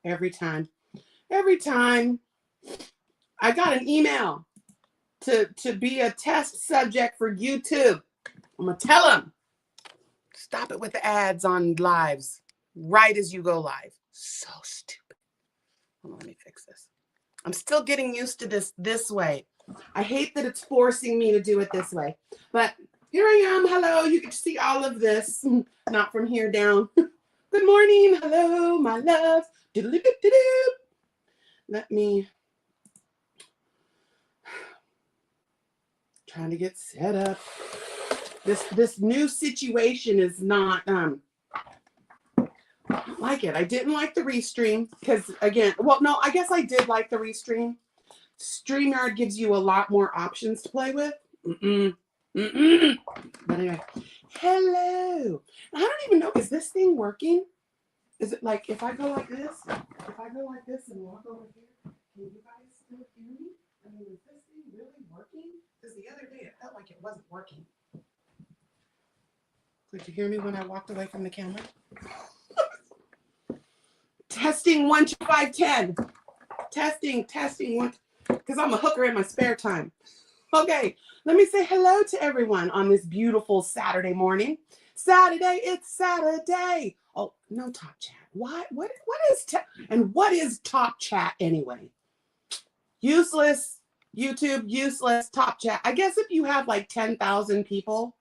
Every time. Every time I got an email to be a test subject for YouTube, I'm going to tell them, stop it with the ads on lives right as you go live. So stupid. Hold on, let me fix this. I'm still getting used to this way. I hate that it's forcing me to do it this way. But here I am. Hello. You can see all of this. Not from here down. Good morning. Hello, my love. Doodle-doo-doo-doo. Let me... Trying to get set up. This new situation is not... I don't like it. I didn't like the restream because, again, well, no, I guess I did like the restream. StreamYard gives you a lot more options to play with. But anyway, hello. I don't even know, is this thing working? Is it like, if I go like this and walk over here, can you guys still hear me? I mean, is this thing really working? Because the other day it felt like it wasn't working. Could you hear me when I walked away from the camera? Testing 1, 2, 5, 10. Testing 1, because I'm a hooker in my spare time. Okay, let me say hello to everyone on this beautiful Saturday morning. Saturday, it's Saturday. Oh, no top chat. What is top chat anyway? Useless, YouTube, useless, top chat. I guess if you have like 10,000 people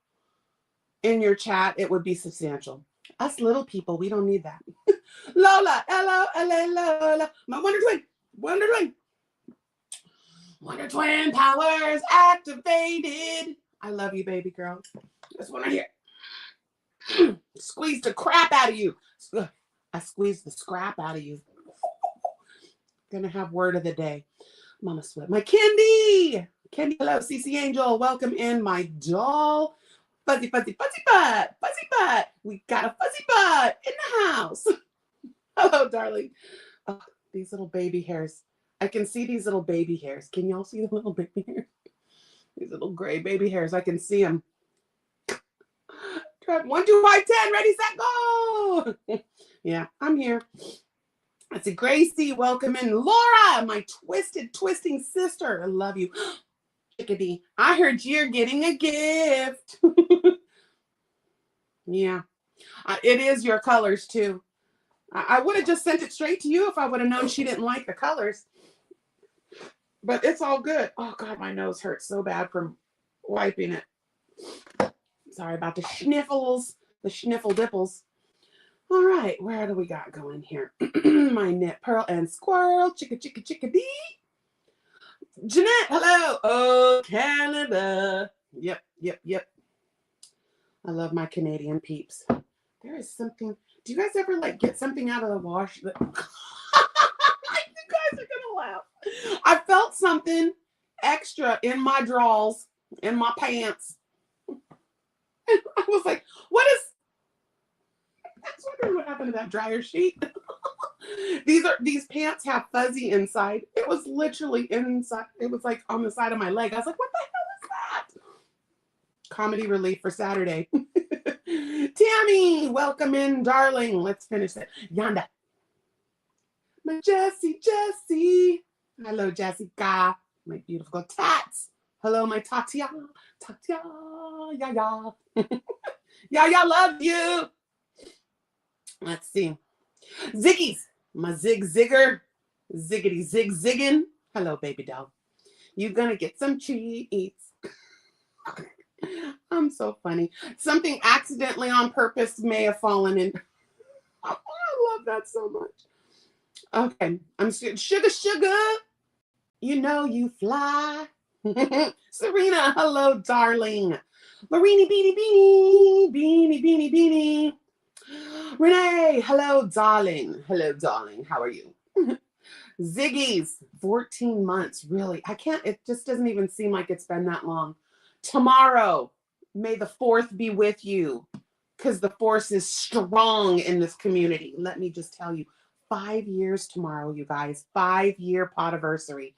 in your chat, it would be substantial. Us little people, we don't need that. Lola, Lola, my Wonder Twin powers activated. I love you, baby girl. Just want to hear. Squeeze the crap out of you. I squeezed the scrap out of you. Gonna have word of the day. Mama Sweat. My Kendi, hello. CC Angel, welcome in, my doll. Fuzzy butt. We got a fuzzy butt in the house. Hello, darling. Oh, these little baby hairs. I can see these little baby hairs. Can y'all see the little baby hairs? These little gray baby hairs. I can see them. 1, 2, 5, 10. Ready, set, go. Yeah, I'm here. I see Gracie. Welcome in. Laura, my twisting sister. I love you. Chickadee. I heard you're getting a gift. Yeah. It is your colors, too. I would have just sent it straight to you if I would have known she didn't like the colors. But it's all good. Oh, God, my nose hurts so bad from wiping it. Sorry about the sniffles, the sniffle dipples. All right, where do we got going here? My knit pearl and squirrel, chickadee. Jeanette, hello. Oh, Canada. Yep. I love my Canadian peeps. There is something. Do you guys ever like get something out of the wash that you guys are gonna laugh? I felt something extra in my drawers, in my pants. And I was like, what is? I was wondering what happened to that dryer sheet. These pants have fuzzy inside. It was literally inside. It was like on the side of my leg. I was like, what the hell is that? Comedy relief for Saturday. Tammy, welcome in, darling. Let's finish it. Yanda. My Jessie. Hello, Jessica. My beautiful Tats. Hello, my Tatia. Yaya. Yaya, love you. Let's see. Ziggies. My zigger. Ziggity ziggin. Hello, baby doll. You're gonna get some treats. I'm so funny. Something accidentally on purpose may have fallen in. I love that so much. Okay, I'm sugar. You know you fly. Serena, hello, darling. Marini, beanie. Renee, hello, darling. How are you? Ziggy's 14 months. Really, I can't. It just doesn't even seem like it's been that long. Tomorrow, may the 4th be with you, because the force is strong in this community. Let me just tell you, 5 years tomorrow, you guys. 5-year podiversary.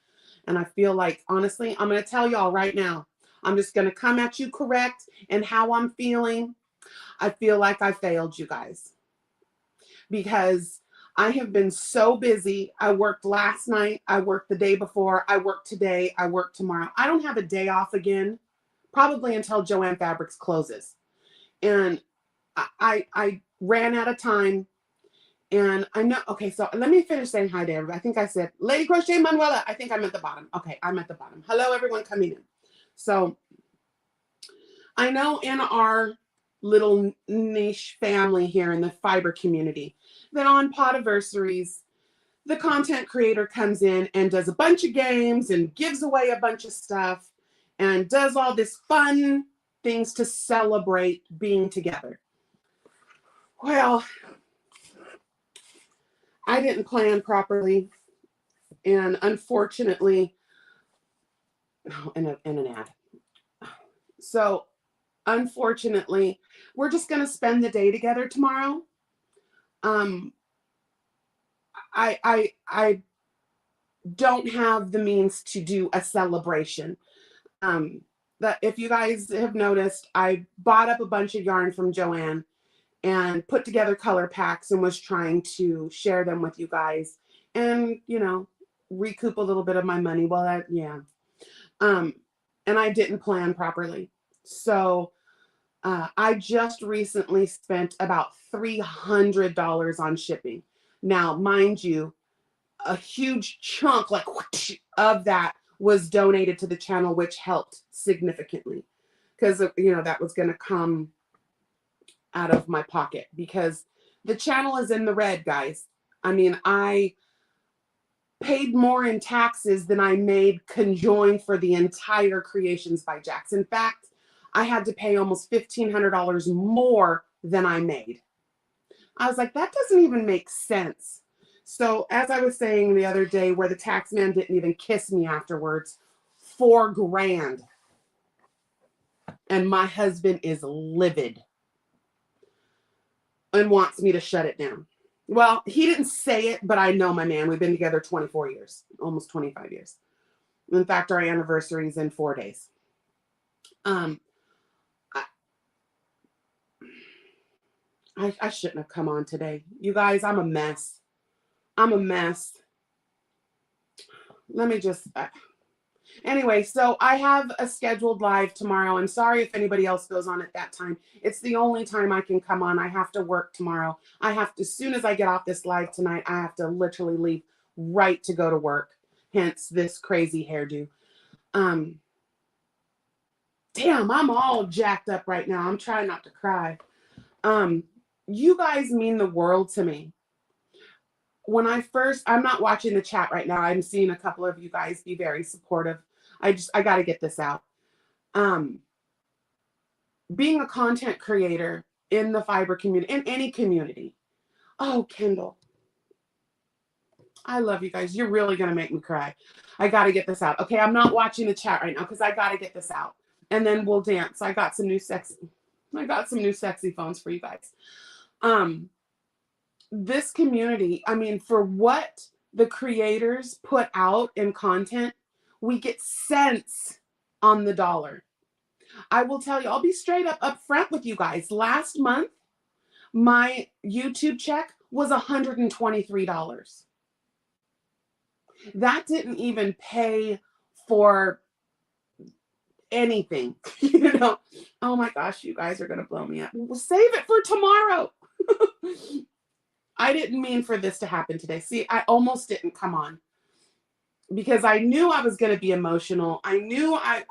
And I feel like, honestly, I'm going to tell y'all right now, I'm just going to come at you correct and how I'm feeling. I feel like I failed you guys, because I have been so busy. I worked last night. I worked the day before. I worked today. I work tomorrow. I don't have a day off again, probably until Joann Fabrics closes. And I ran out of time. And I know, okay, so let me finish saying hi to everybody. I think I said, Lady Crochet Manuela. I think I'm at the bottom. Okay, I'm at the bottom. Hello, everyone coming in. So I know in our little niche family here in the fiber community that on Podiversaries, the content creator comes in and does a bunch of games and gives away a bunch of stuff and does all this fun things to celebrate being together. Well, I didn't plan properly, and unfortunately, in an ad. So unfortunately, we're just going to spend the day together tomorrow. I don't have the means to do a celebration. But if you guys have noticed, I bought up a bunch of yarn from Joann and put together color packs and was trying to share them with you guys and, you know, recoup a little bit of my money. Well, and I didn't plan properly. So I just recently spent about $300 on shipping. Now, mind you, a huge chunk like of that was donated to the channel, which helped significantly because, you know, that was going to come out of my pocket because the channel is in the red, guys. I mean, I paid more in taxes than I made conjoined for the entire Creations by Jaxed. In fact, I had to pay almost $1,500 more than I made. I was like, that doesn't even make sense. So as I was saying the other day, where the tax man didn't even kiss me afterwards, $4,000. And my husband is livid and wants me to shut it down. Well, he didn't say it, but I know my man. We've been together 24 years, almost 25 years. In fact, our anniversary is in 4 days. I shouldn't have come on today. You guys, I'm a mess. I'm a mess. Let me just... Anyway, so I have a scheduled live tomorrow. I'm sorry if anybody else goes on at that time. It's the only time I can come on. I have to work tomorrow. I have to, as soon as I get off this live tonight, I have to literally leave right to go to work. Hence this crazy hairdo. Damn, I'm all jacked up right now. I'm trying not to cry. You guys mean the world to me. When I'm not watching the chat right now. I'm seeing a couple of you guys be very supportive. I got to get this out. Being a content creator in the fiber community, in any community. Oh, Kendall. I love you guys. You're really going to make me cry. I got to get this out. Okay, I'm not watching the chat right now because I got to get this out. And then we'll dance. I got some new sexy phones for you guys. This community, I mean, for what the creators put out in content, we get cents on the dollar. I will tell you, I'll be straight up front with you guys. Last month, my YouTube check was $123. That didn't even pay for anything, you know. Oh my gosh, you guys are going to blow me up. We'll save it for tomorrow. I didn't mean for this to happen today. See, I almost didn't come on because I knew I was going to be emotional. I knew I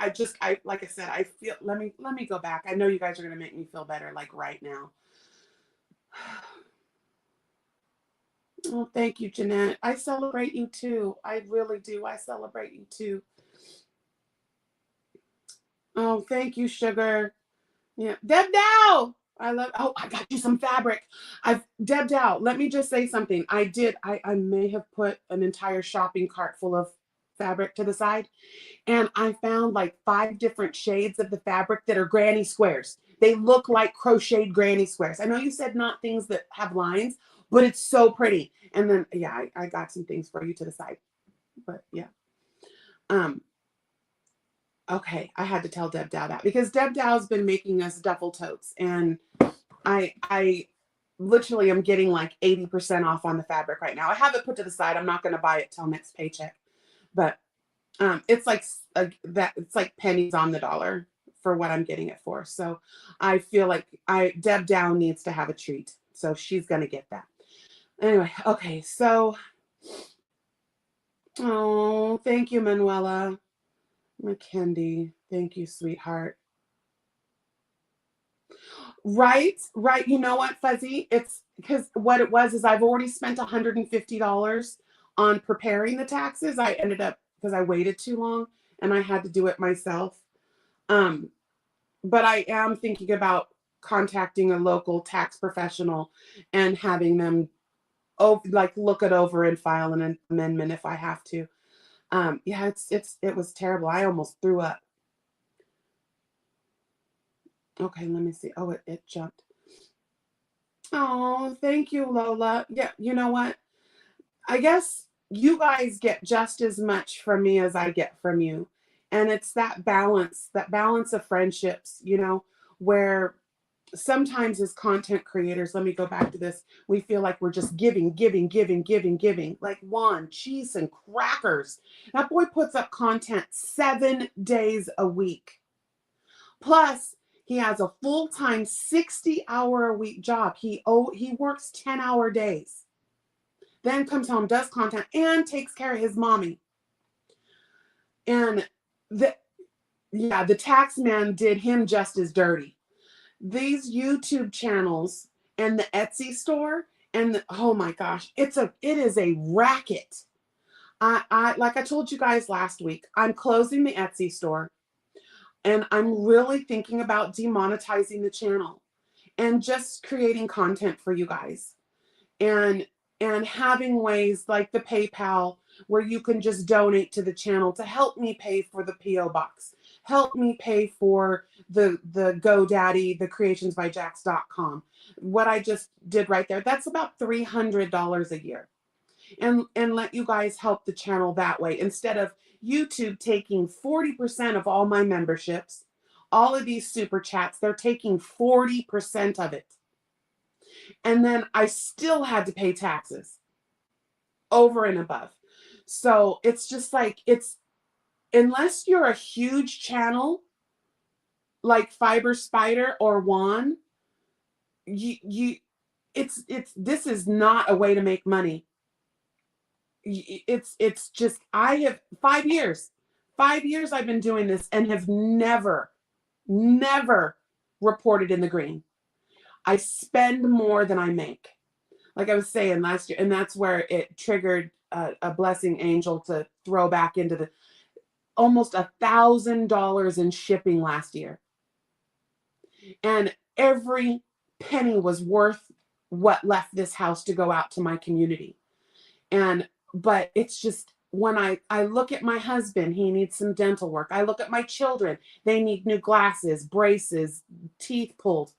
like I said, I feel, let me go back. I know you guys are going to make me feel better like right now. Oh, thank you, Jeanette. I celebrate you too. I really do. I celebrate you too. Oh, thank you, Sugar. Yeah. Deb Dow. I got you some fabric. Deb Dow, let me just say something. I may have put an entire shopping cart full of fabric to the side, and I found like 5 different shades of the fabric that are granny squares. They look like crocheted granny squares. I know you said not things that have lines, but it's so pretty. And then, yeah, I got some things for you to the side. But yeah. Okay, I had to tell Deb Dow that because Deb Dow's been making us duffel totes, and I literally am getting like 80% off on the fabric right now. I have it put to the side. I'm not going to buy it till next paycheck, but it's like it's like pennies on the dollar for what I'm getting it for. So I feel like Deb Down needs to have a treat. So she's going to get that. Anyway, okay. So, oh, thank you, Manuela. McKendy. Thank you, sweetheart. Right. You know what, Fuzzy? It's because what it was is I've already spent $150 on preparing the taxes. I ended up, because I waited too long and I had to do it myself. But I am thinking about contacting a local tax professional and having them look it over and file an amendment if I have to. Yeah, it was terrible. I almost threw up. Okay, let me see. Oh, it jumped. Oh, thank you, Lola. Yeah, you know what? I guess you guys get just as much from me as I get from you. And it's that balance of friendships, where sometimes as content creators, let me go back to this, we feel like we're just giving. Like Juan, cheese and crackers. That boy puts up content 7 days a week. Plus, he has a full-time 60-hour-a-week job. He works 10-hour days. Then comes home, does content, and takes care of his mommy. And the tax man did him just as dirty. These YouTube channels and the Etsy store oh my gosh, it is a racket. I like I told you guys last week, I'm closing the Etsy store. And I'm really thinking about demonetizing the channel and just creating content for you guys. And having ways like the PayPal where you can just donate to the channel to help me pay for the PO box, help me pay for the GoDaddy, the creationsbyjaxed.com. What I just did right there, that's about $300 a year. And let you guys help the channel that way instead of YouTube taking 40% of all my memberships. All of these super chats, they're taking 40% of it. And then I still had to pay taxes over and above. So it's just like, unless you're a huge channel like Fiber Spider or Juan, this is not a way to make money. It's just, I have 5 years I've been doing this and have never reported in the green. I spend more than I make, like I was saying last year, and that's where it triggered a blessing angel to throw back into the almost $1,000 in shipping last year, and every penny was worth what left this house to go out to my community. But it's just, when I look at my husband, he needs some dental work. I look at my children, they need new glasses, braces, teeth pulled.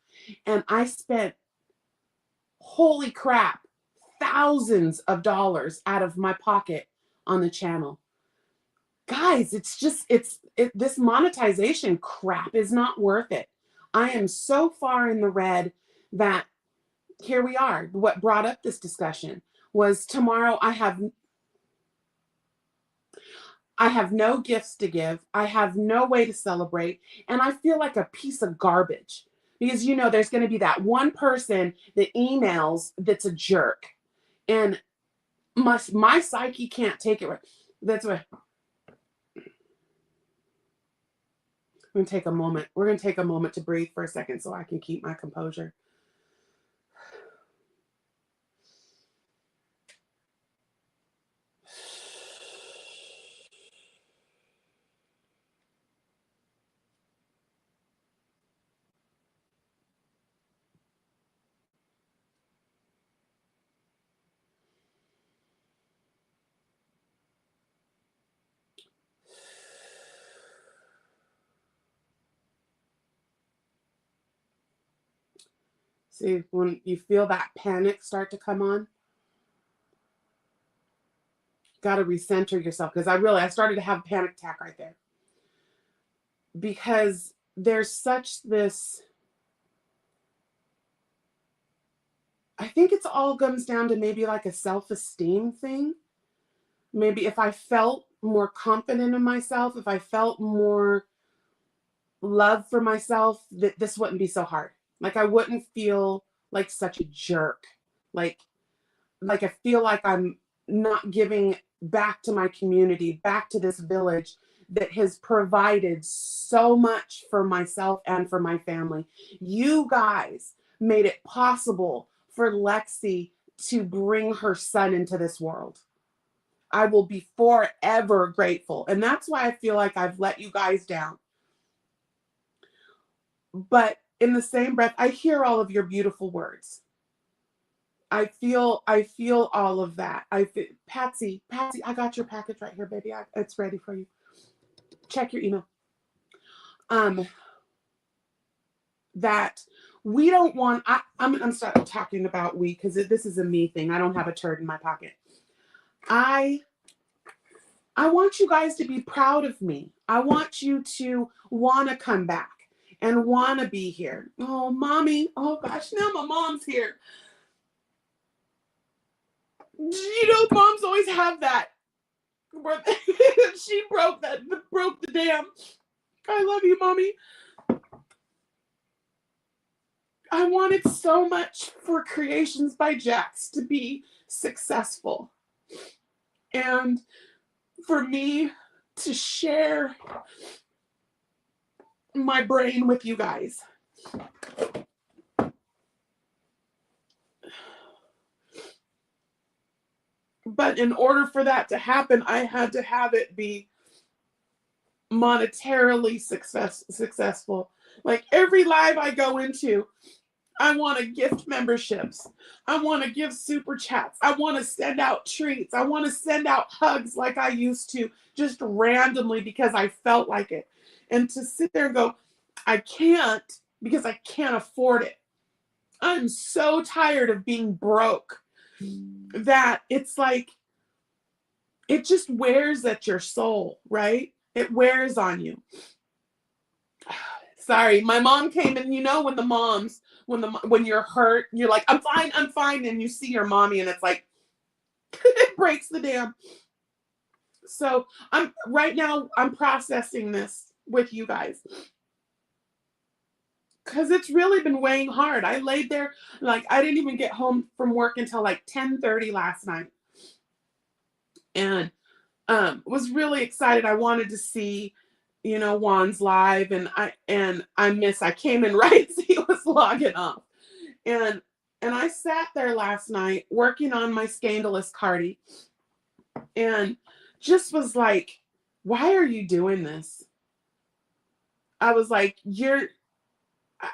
And I spent, holy crap, thousands of dollars out of my pocket on the channel. Guys, this monetization crap is not worth it. I am so far in the red that here we are. What brought up this discussion was tomorrow I have no gifts to give. I have no way to celebrate. And I feel like a piece of garbage because, there's going to be that one person that emails that's a jerk. And my psyche can't take it. That's what. We're going to take a moment. We're going to take a moment to breathe for a second so I can keep my composure. See, when you feel that panic start to come on, got to recenter yourself. Because I started to have a panic attack right there. Because there's such this, I think it's all comes down to maybe like a self-esteem thing. Maybe if I felt more confident in myself, if I felt more love for myself, that this wouldn't be so hard. Like I wouldn't feel like such a jerk. Like I feel like I'm not giving back to my community, back to this village that has provided so much for myself and for my family. You guys made it possible for Lexi to bring her son into this world. I will be forever grateful. And that's why I feel like I've let you guys down. But in the same breath, I hear all of your beautiful words. I feel all of that. Patsy, I got your package right here, baby. It's ready for you. Check your email. That we don't want, I'm starting talking about we, because this is a me thing. I don't have a turd in my pocket. I want you guys to be proud of me. I want you to want to come back and want to be here. Oh, mommy. Oh, gosh. Now my mom's here. You know, moms always have that. She broke the dam. I love you, mommy. I wanted so much for Creations by Jaxed to be successful. And for me to share my brain with you guys. But in order for that to happen, I had to have it be monetarily successful. Like every live I go into, I want to gift memberships. I want to give super chats. I want to send out treats. I want to send out hugs like I used to, just randomly because I felt like it. And to sit there and go, I can't because I can't afford it. I'm so tired of being broke that it's like, it just wears at your soul, right? It wears on you. Sorry, my mom came, and you know when the moms, when you're hurt, you're like, I'm fine, and you see your mommy, and it's like, it breaks the dam. So right now I'm processing this with you guys, because it's really been weighing hard. I laid there, like I didn't even get home from work until like 10:30 last night, and was really excited. I wanted to see, you know, Juan's live, and I came in right as he was logging off, and I sat there last night working on my scandalous Cardi, and just was like, why are you doing this? I was like,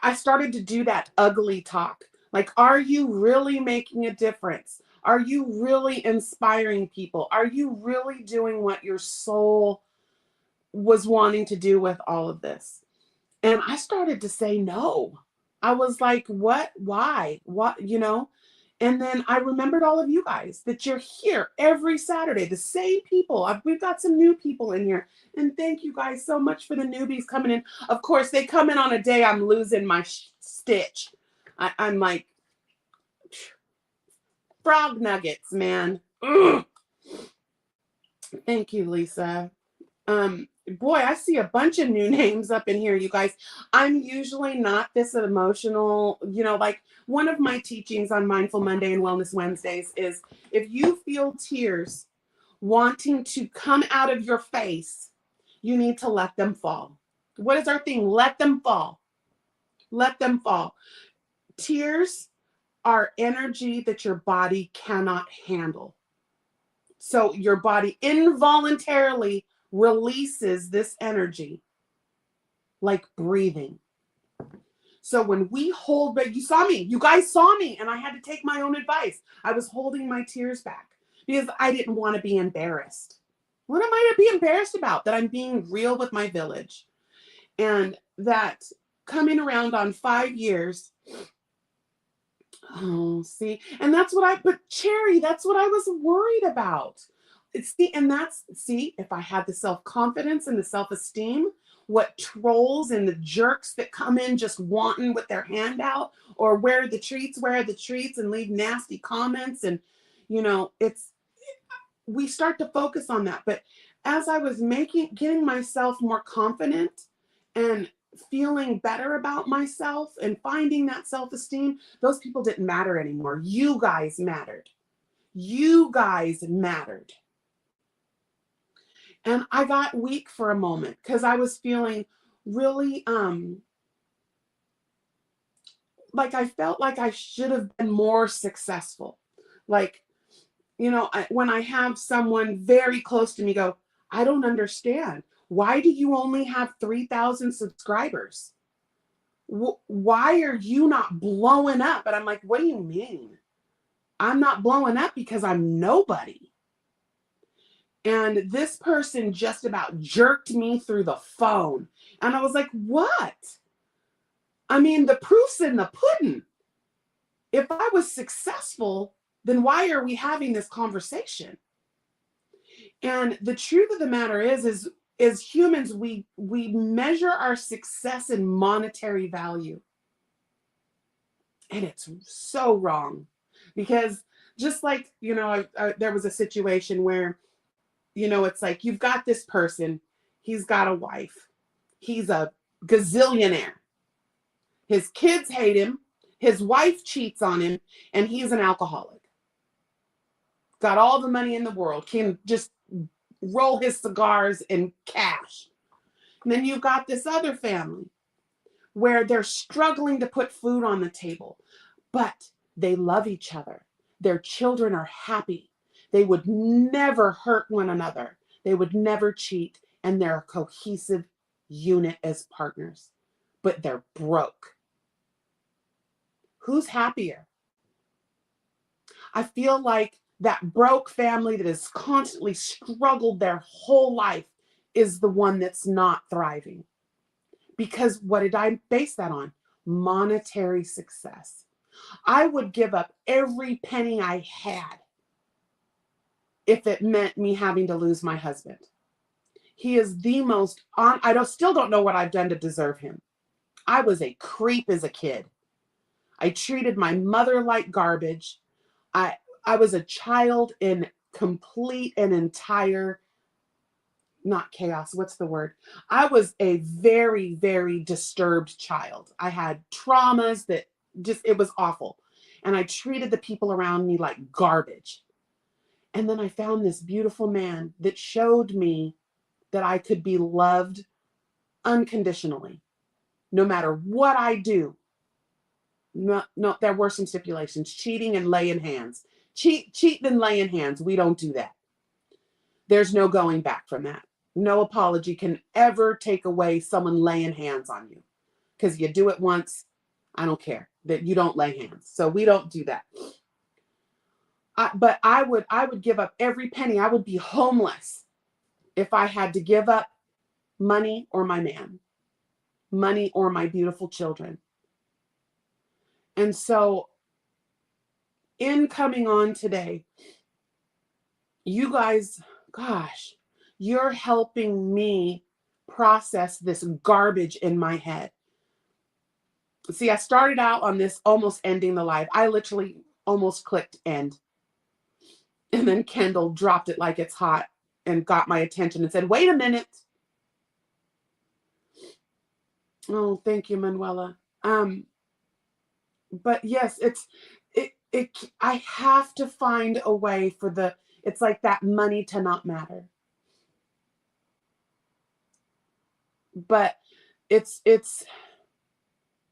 I started to do that ugly talk. Like, are you really making a difference? Are you really inspiring people? Are you really doing what your soul was wanting to do with all of this? And I started to say no. I was like, what? Why? What? You know? And then I remembered all of you guys, that you're here every Saturday, the same people. We've got some new people in here. And thank you guys so much for the newbies coming in. Of course, they come in on a day I'm losing my stitch. I'm like, frog nuggets, man. Ugh. Thank you, Lisa. Boy, I see a bunch of new names up in here, you guys. I'm usually not this emotional, you know, like one of my teachings on Mindful Monday and Wellness Wednesdays is if you feel tears wanting to come out of your face, you need to let them fall. What is our thing? Let them fall. Let them fall. Tears are energy that your body cannot handle. So your body involuntarily releases this energy like breathing. So when we hold back, you saw me, you guys saw me, and I had to take my own advice. I was holding my tears back because I didn't want to be embarrassed. What am I to be embarrassed about? That I'm being real with my village. And that coming around on 5 years, oh, see, and that's what but Cherry, that's what I was worried about. See, if I had the self-confidence and the self-esteem, what trolls and the jerks that come in just wanting with their hand out, or where are the treats, and leave nasty comments. And, you know, we start to focus on that. But as I was getting myself more confident and feeling better about myself and finding that self-esteem, those people didn't matter anymore. You guys mattered. You guys mattered. And I got weak for a moment because I was feeling really, like I felt like I should have been more successful. Like, you know, when I have someone very close to me go, I don't understand. Why do you only have 3,000 subscribers? Why are you not blowing up? And I'm like, what do you mean? I'm not blowing up because I'm nobody. And this person just about jerked me through the phone. And I was like, what? I mean, the proof's in the pudding. If I was successful, then why are we having this conversation? And the truth of the matter is as humans, we measure our success in monetary value. And it's so wrong. Because just like, you know, there was a situation where, you know, it's like, you've got this person, he's got a wife, he's a gazillionaire. His kids hate him, his wife cheats on him, and he's an alcoholic. Got all the money in the world, can just roll his cigars in cash. And then you've got this other family where they're struggling to put food on the table, but they love each other. Their children are happy. They would never hurt one another. They would never cheat. And they're a cohesive unit as partners, but they're broke. Who's happier? I feel like that broke family that has constantly struggled their whole life is the one that's not thriving. Because what did I base that on? Monetary success. I would give up every penny I had if it meant me having to lose my husband. He is the most I still don't know what I've done to deserve him. I was a creep as a kid. I treated my mother like garbage. I was a child in complete and entire, not chaos, what's the word? I was a very, very disturbed child. I had traumas that it was awful. And I treated the people around me like garbage. And then I found this beautiful man that showed me that I could be loved unconditionally, no matter what I do. No, there were some stipulations: cheating and laying hands. Cheat then laying hands. We don't do that. There's no going back from that. No apology can ever take away someone laying hands on you, because you do it once. I don't care that you don't lay hands. So we don't do that. But I would give up every penny. I would be homeless if I had to give up money or my man, money or my beautiful children. And so in coming on today, you guys, gosh, you're helping me process this garbage in my head. See, I started out on this almost ending the live. I literally almost clicked end. And then Kendall dropped it like it's hot and got my attention and said, wait a minute. Oh, thank you, Manuela. But yes, I have to find a way for it's like that money to not matter. But it's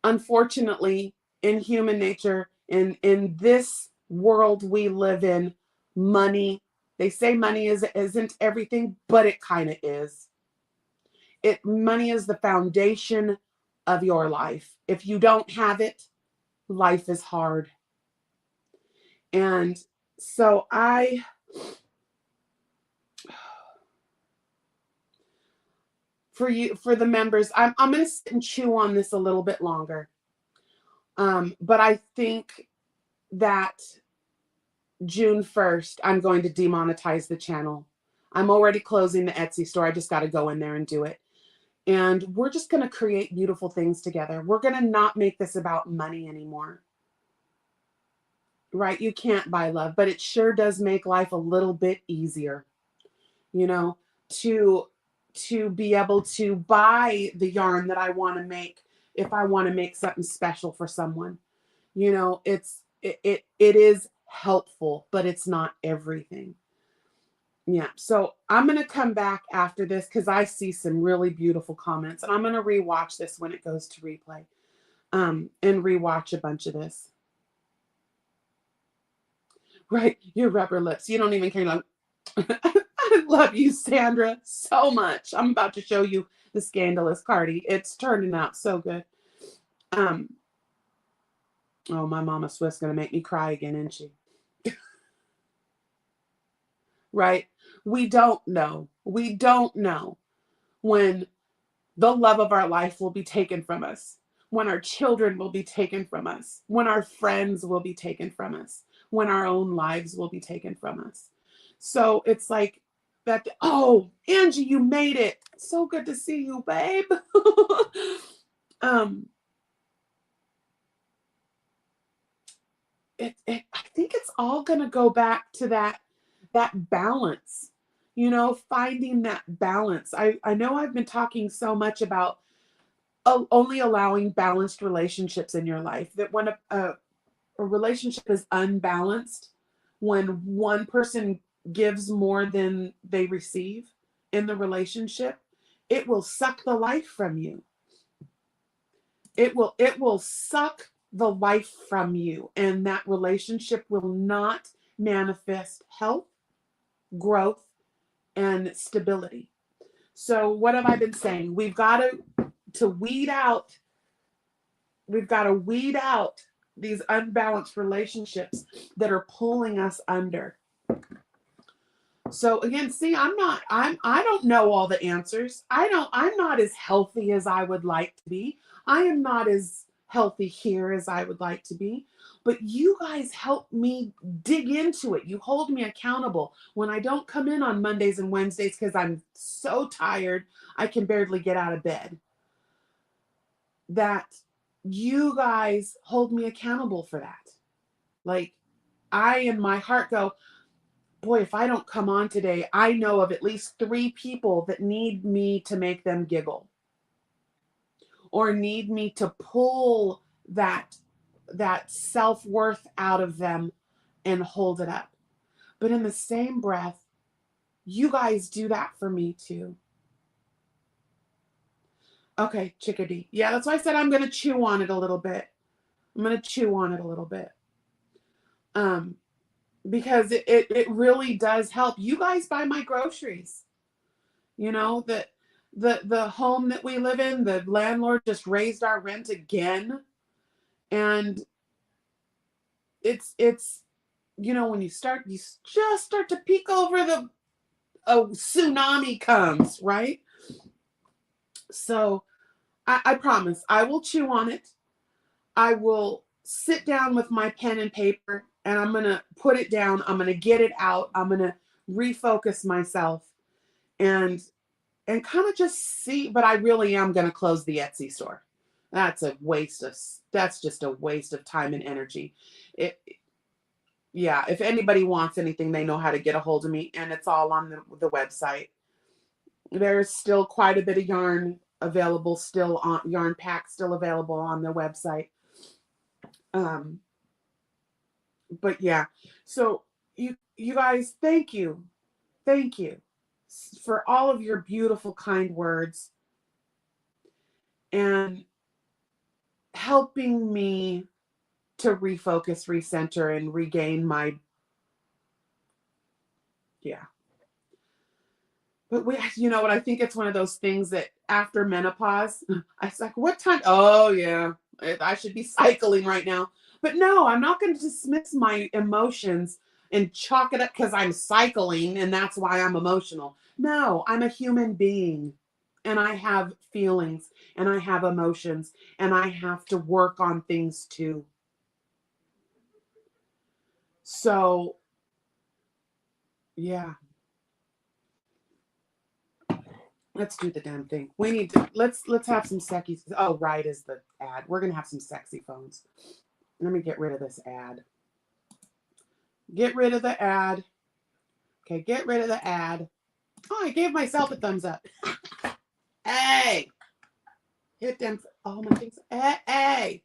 unfortunately in human nature, in this world we live in, money, they say money isn't everything, but it kind of is. Money is the foundation of your life. If you don't have it, life is hard. And so for the members, I'm going to sit and chew on this a little bit longer. But I think that June 1st, I'm going to demonetize the channel. I'm already closing the Etsy store. I just got to go in there and do it. And we're just going to create beautiful things together. We're going to not make this about money anymore. Right? You can't buy love, but it sure does make life a little bit easier, you know, to be able to buy the yarn that I want to make if I want to make something special for someone. You know, it is helpful, but it's not everything. Yeah. So I'm going to come back after this because I see some really beautiful comments, and I'm going to rewatch this when it goes to replay, and rewatch a bunch of this. Right. Your rubber lips. You don't even care. Like, I love you, Sandra, so much. I'm about to show you the Scandalous Cardi. It's turning out so good. Oh, my Mama Swift's going to make me cry again, isn't she? Right? We don't know. We don't know when the love of our life will be taken from us, when our children will be taken from us, when our friends will be taken from us, when our own lives will be taken from us. So it's like that. Oh, Angie, you made it. So good to see you, babe. I think it's all going to go back to that balance, you know, finding that balance. I know I've been talking so much about only allowing balanced relationships in your life, that when a relationship is unbalanced, when one person gives more than they receive in the relationship, it will suck the life from you. It will suck the life from you, and that relationship will not manifest health, growth, and stability. So what have I been saying? We've got to weed out these unbalanced relationships that are pulling us under. So again, see, I don't know all the answers. I'm not as healthy as I would like to be. I am not as healthy here as I would like to be. But you guys help me dig into it. You hold me accountable when I don't come in on Mondays and Wednesdays because I'm so tired I can barely get out of bed. That you guys hold me accountable for that. Like, I in my heart go, boy, if I don't come on today, I know of at least 3 people that need me to make them giggle, or need me to pull that self-worth out of them and hold it up. But in the same breath, you guys do that for me too. Okay, chickadee. Yeah, that's why I said I'm going to chew on it a little bit. Because it really does help. You guys buy my groceries. You know, that the home that we live in, the landlord just raised our rent again. And it's you know, when you just start to peek over, a tsunami comes, right? So I promise I will chew on it. I will sit down with my pen and paper, and I'm going to put it down. I'm going to get it out. I'm going to refocus myself and kind of just see, but I really am going to close the Etsy store. That's just a waste of time and energy. Yeah, if anybody wants anything, they know how to get a hold of me, and it's all on the website. There's still quite a bit of yarn available, still on yarn packs still available on the website. But yeah, so you guys, thank you for all of your beautiful, kind words and helping me to refocus, recenter, and regain my, yeah. But you know what? I think it's one of those things that after menopause, I was like, what time? Oh yeah, I should be cycling right now. But no, I'm not going to dismiss my emotions and chalk it up because I'm cycling and that's why I'm emotional. No, I'm a human being and I have feelings and I have emotions and I have to work on things too. So, yeah. Let's do the damn thing. We need to, let's have some sexy, oh, right is the ad. We're going to have some sexy phones. Let me get rid of this ad. Get rid of the ad. Okay, get rid of the ad. Oh, I gave myself a thumbs up. Hey. Hit them. Oh, my things. Hey.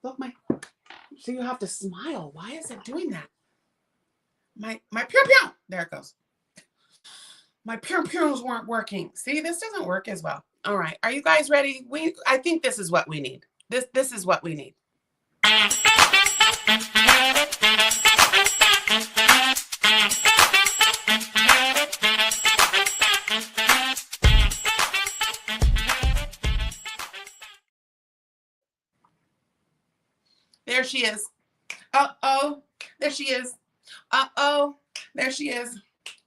Look, so you have to smile. Why is it doing that? My pew pew. There it goes. My pew pews weren't working. See, this doesn't work as well. All right. Are you guys ready? I think this is what we need. This is what we need. There she is. Uh-oh. There she is. Uh-oh. There she is.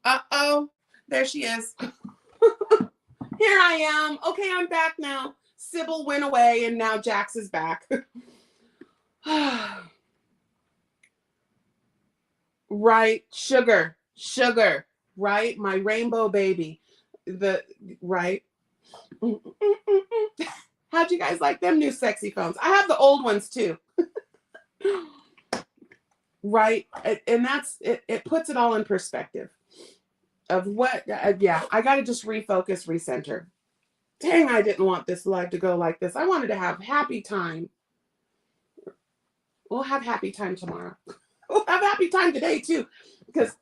Uh-oh. There she is. Here I am. Okay, I'm back now. Sybil went away and now Jax is back. Right. Sugar. Right? My rainbow baby. Right. How'd you guys like them new sexy phones? I have the old ones too. Right. And that's it. It puts it all in perspective of what, yeah, I got to just refocus, recenter. Dang, I didn't want this live to go like this. I wanted to have happy time. We'll have happy time tomorrow. We'll have happy time today too, because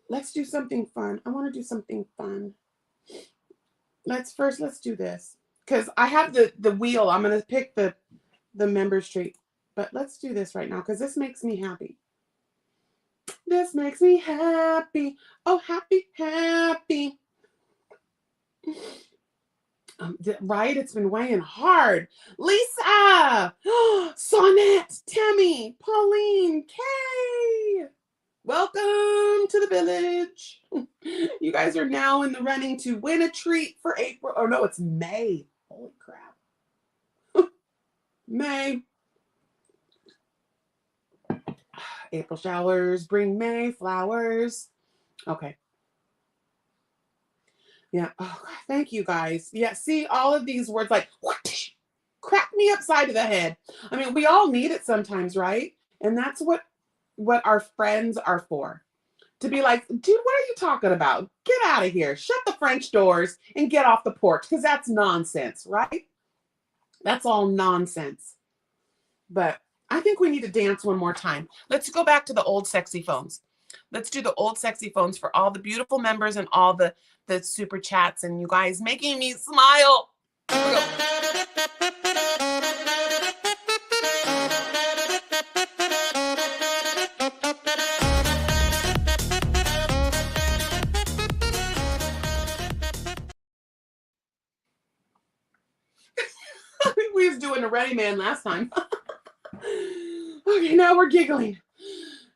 let's do something fun. I want to do something fun. Let's do this because I have the wheel. I'm going to pick the members treat, but let's do this right now because this makes me happy. This makes me happy. Oh, happy. Right? It's been weighing hard. Lisa, Sonette, Tammy, Pauline, Kay. Welcome to the village. You guys are now in the running to win a treat for April. Oh, no, it's May. Holy crap. May. April showers bring May flowers. Okay. Yeah. Oh, thank you guys. Yeah. See, all of these words like whoosh, crack me upside of the head. I mean, we all need it sometimes, right? And that's what our friends are for. To be like, dude, what are you talking about? Get out of here. Shut the French doors and get off the porch because that's nonsense, right? That's all nonsense. But I think we need to dance one more time. Let's go back to the old sexy phones. Let's do the old sexy phones for all the beautiful members and all the super chats and you guys making me smile. We was doing a Ready Man last time. Okay, now we're giggling.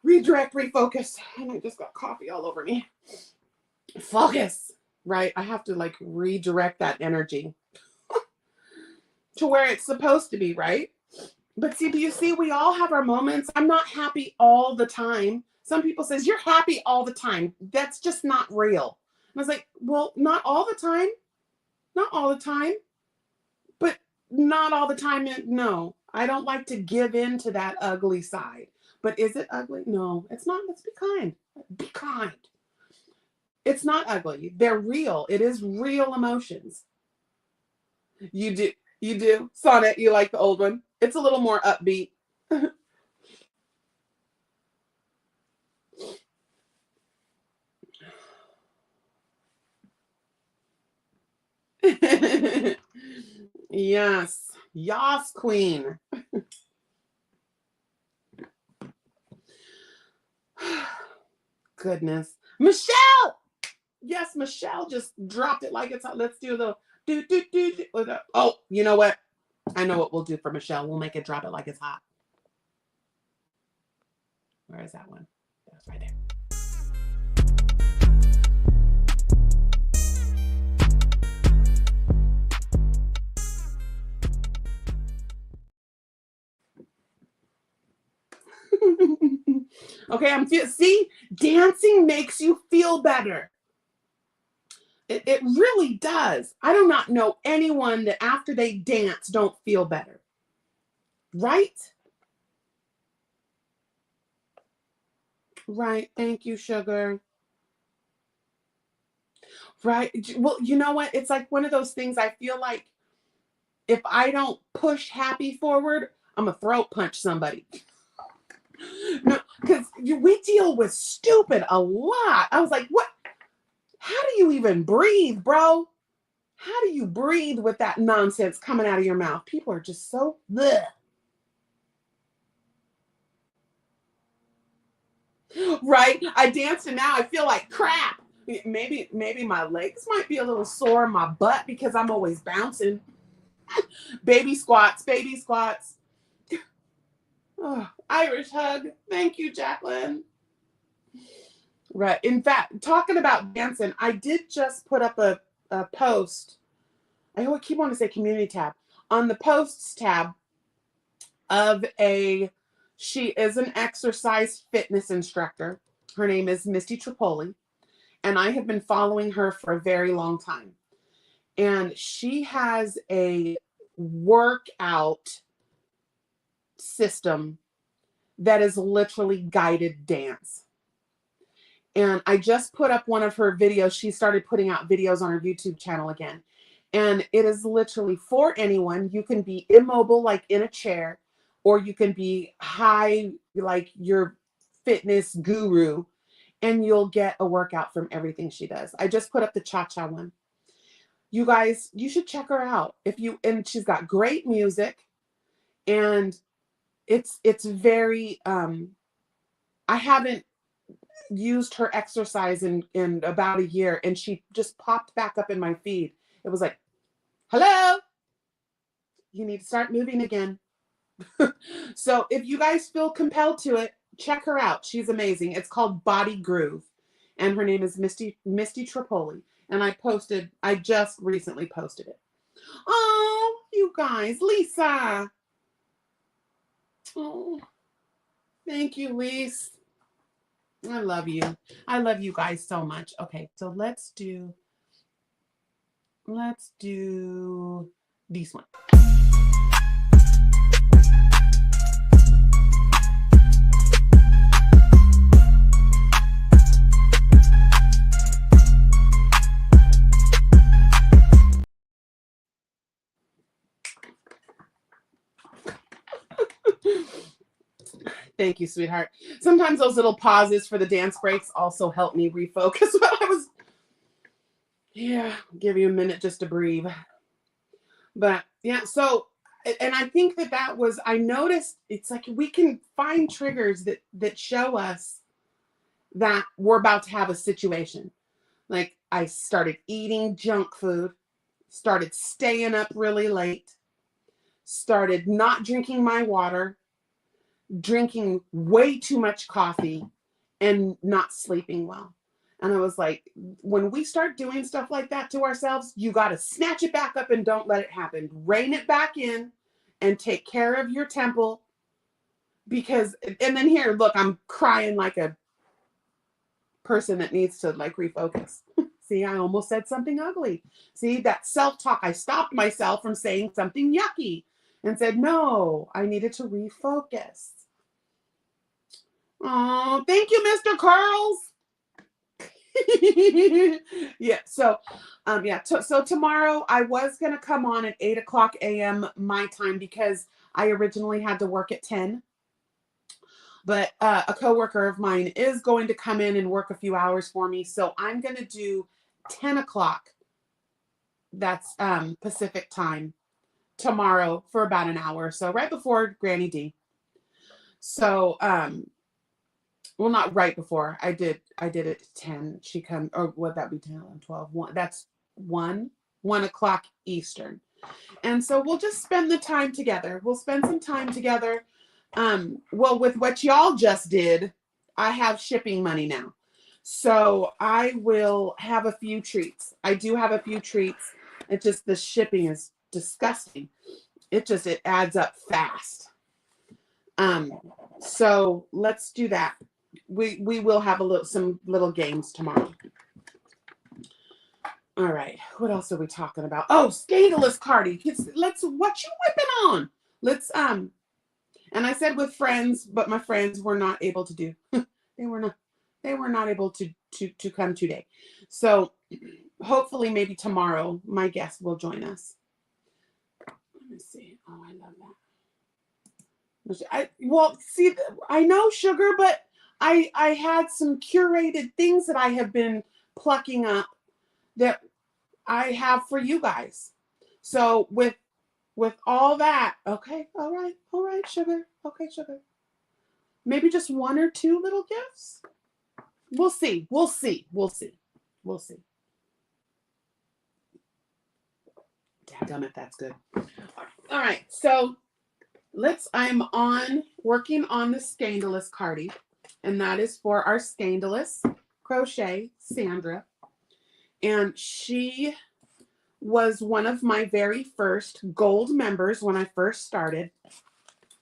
Redirect, refocus. And I just got coffee all over me. Focus. Right? I have to like redirect that energy to where it's supposed to be, right? But see, do you see, we all have our moments. I'm not happy all the time. Some people says, you're happy all the time. That's just not real. And I was like, well, not all the time. Not all the time. But not all the time. No, I don't like to give in to that ugly side. But is it ugly? No, it's not. Let's be kind. Be kind. It's not ugly. They're real. It is real emotions. You do. You do. Sonnet, you like the old one? It's a little more upbeat. Yes. Yas, queen. Goodness. Michelle! Yes, Michelle just dropped it like it's hot. Let's do a little do. Oh, you know what? I know what we'll do for Michelle. We'll make it drop it like it's hot. Where is that one? That's right there. Okay, see, dancing makes you feel better. It really does. I do not know anyone that after they dance don't feel better. Right? Right. Thank you, sugar. Right. Well, you know what? It's like one of those things I feel like if I don't push happy forward, I'm going to throat punch somebody. No, because we deal with stupid a lot. I was like, what? How do you even breathe, bro? How do you breathe with that nonsense coming out of your mouth? People are just so bleh. Right? I danced and now I feel like crap. Maybe my legs might be a little sore in my butt because I'm always bouncing. Baby squats, baby squats. Oh, Irish hug. Thank you, Jacqueline. Right. In fact, talking about dancing, I did just put up a post. I keep wanting to say community tab. On the posts tab of she is an exercise fitness instructor. Her name is Misty Tripoli. And I have been following her for a very long time. And she has a workout system that is literally guided dance. And I just put up one of her videos. She started putting out videos on her YouTube channel again. And it is literally for anyone. You can be immobile, like in a chair, or you can be high, like your fitness guru, and you'll get a workout from everything she does. I just put up the cha-cha one. You guys, you should check her out. And she's got great music, and it's very I haven't used her exercise in about a year, and she just popped back up in my feed. It was like, hello, you need to start moving again. So if you guys feel compelled to it, check her out. She's amazing. It's called Body Groove, and her name is Misty Tripoli. And I just recently posted it. Oh, you guys, Lisa. Oh, thank you, Lisa. I love you. I love you guys so much. Okay, so let's do this one. Thank you, sweetheart. Sometimes those little pauses for the dance breaks also help me refocus while I was, give you a minute just to breathe. But yeah, so, and I think that was, I noticed it's like we can find triggers that show us that we're about to have a situation. Like I started eating junk food, started staying up really late, started not drinking my water, drinking way too much coffee, and not sleeping well. And I was like, when we start doing stuff like that to ourselves, you got to snatch it back up and don't let it happen. Rein it back in and take care of your temple. Because, and then here, look, I'm crying like a person that needs to like refocus. See, I almost said something ugly. See, that self-talk, I stopped myself from saying something yucky and said, no, I needed to refocus. Oh, thank you, Mr. Curls. Yeah, so so tomorrow I was gonna come on at 8:00 a.m. my time because I originally had to work at 10. But a coworker of mine is going to come in and work a few hours for me, so I'm gonna do 10 o'clock. That's Pacific time tomorrow for about an hour, so right before Granny D. So well, not right before. I did it at 10. She come, or would that be 10, 11, 12, 1? That's 1 o'clock Eastern. And so we'll just spend the time together. We'll spend some time together. Well, with what y'all just did, I have shipping money now. So I will have a few treats. I do have a few treats. It's just the shipping is disgusting. It adds up fast. So let's do that. We will have some little games tomorrow. All right, what else are we talking about? Oh, scandalous Cardi. Let's what you whipping on? Let's and I said with friends, but my friends were not able to do. they were not able to come today. So hopefully maybe tomorrow my guest will join us. Let me see. Oh, I love that. Well, see, I know sugar, but I had some curated things that I have been plucking up that I have for you guys. So with all that, okay, all right, sugar. Okay, sugar. Maybe just one or two little gifts. We'll see. We'll see. We'll see. We'll see. Dadgummit, that's good. All right, so I'm working on the scandalous Cardi, and that is for our scandalous crochet, Sandra. And she was one of my very first gold members when I first started.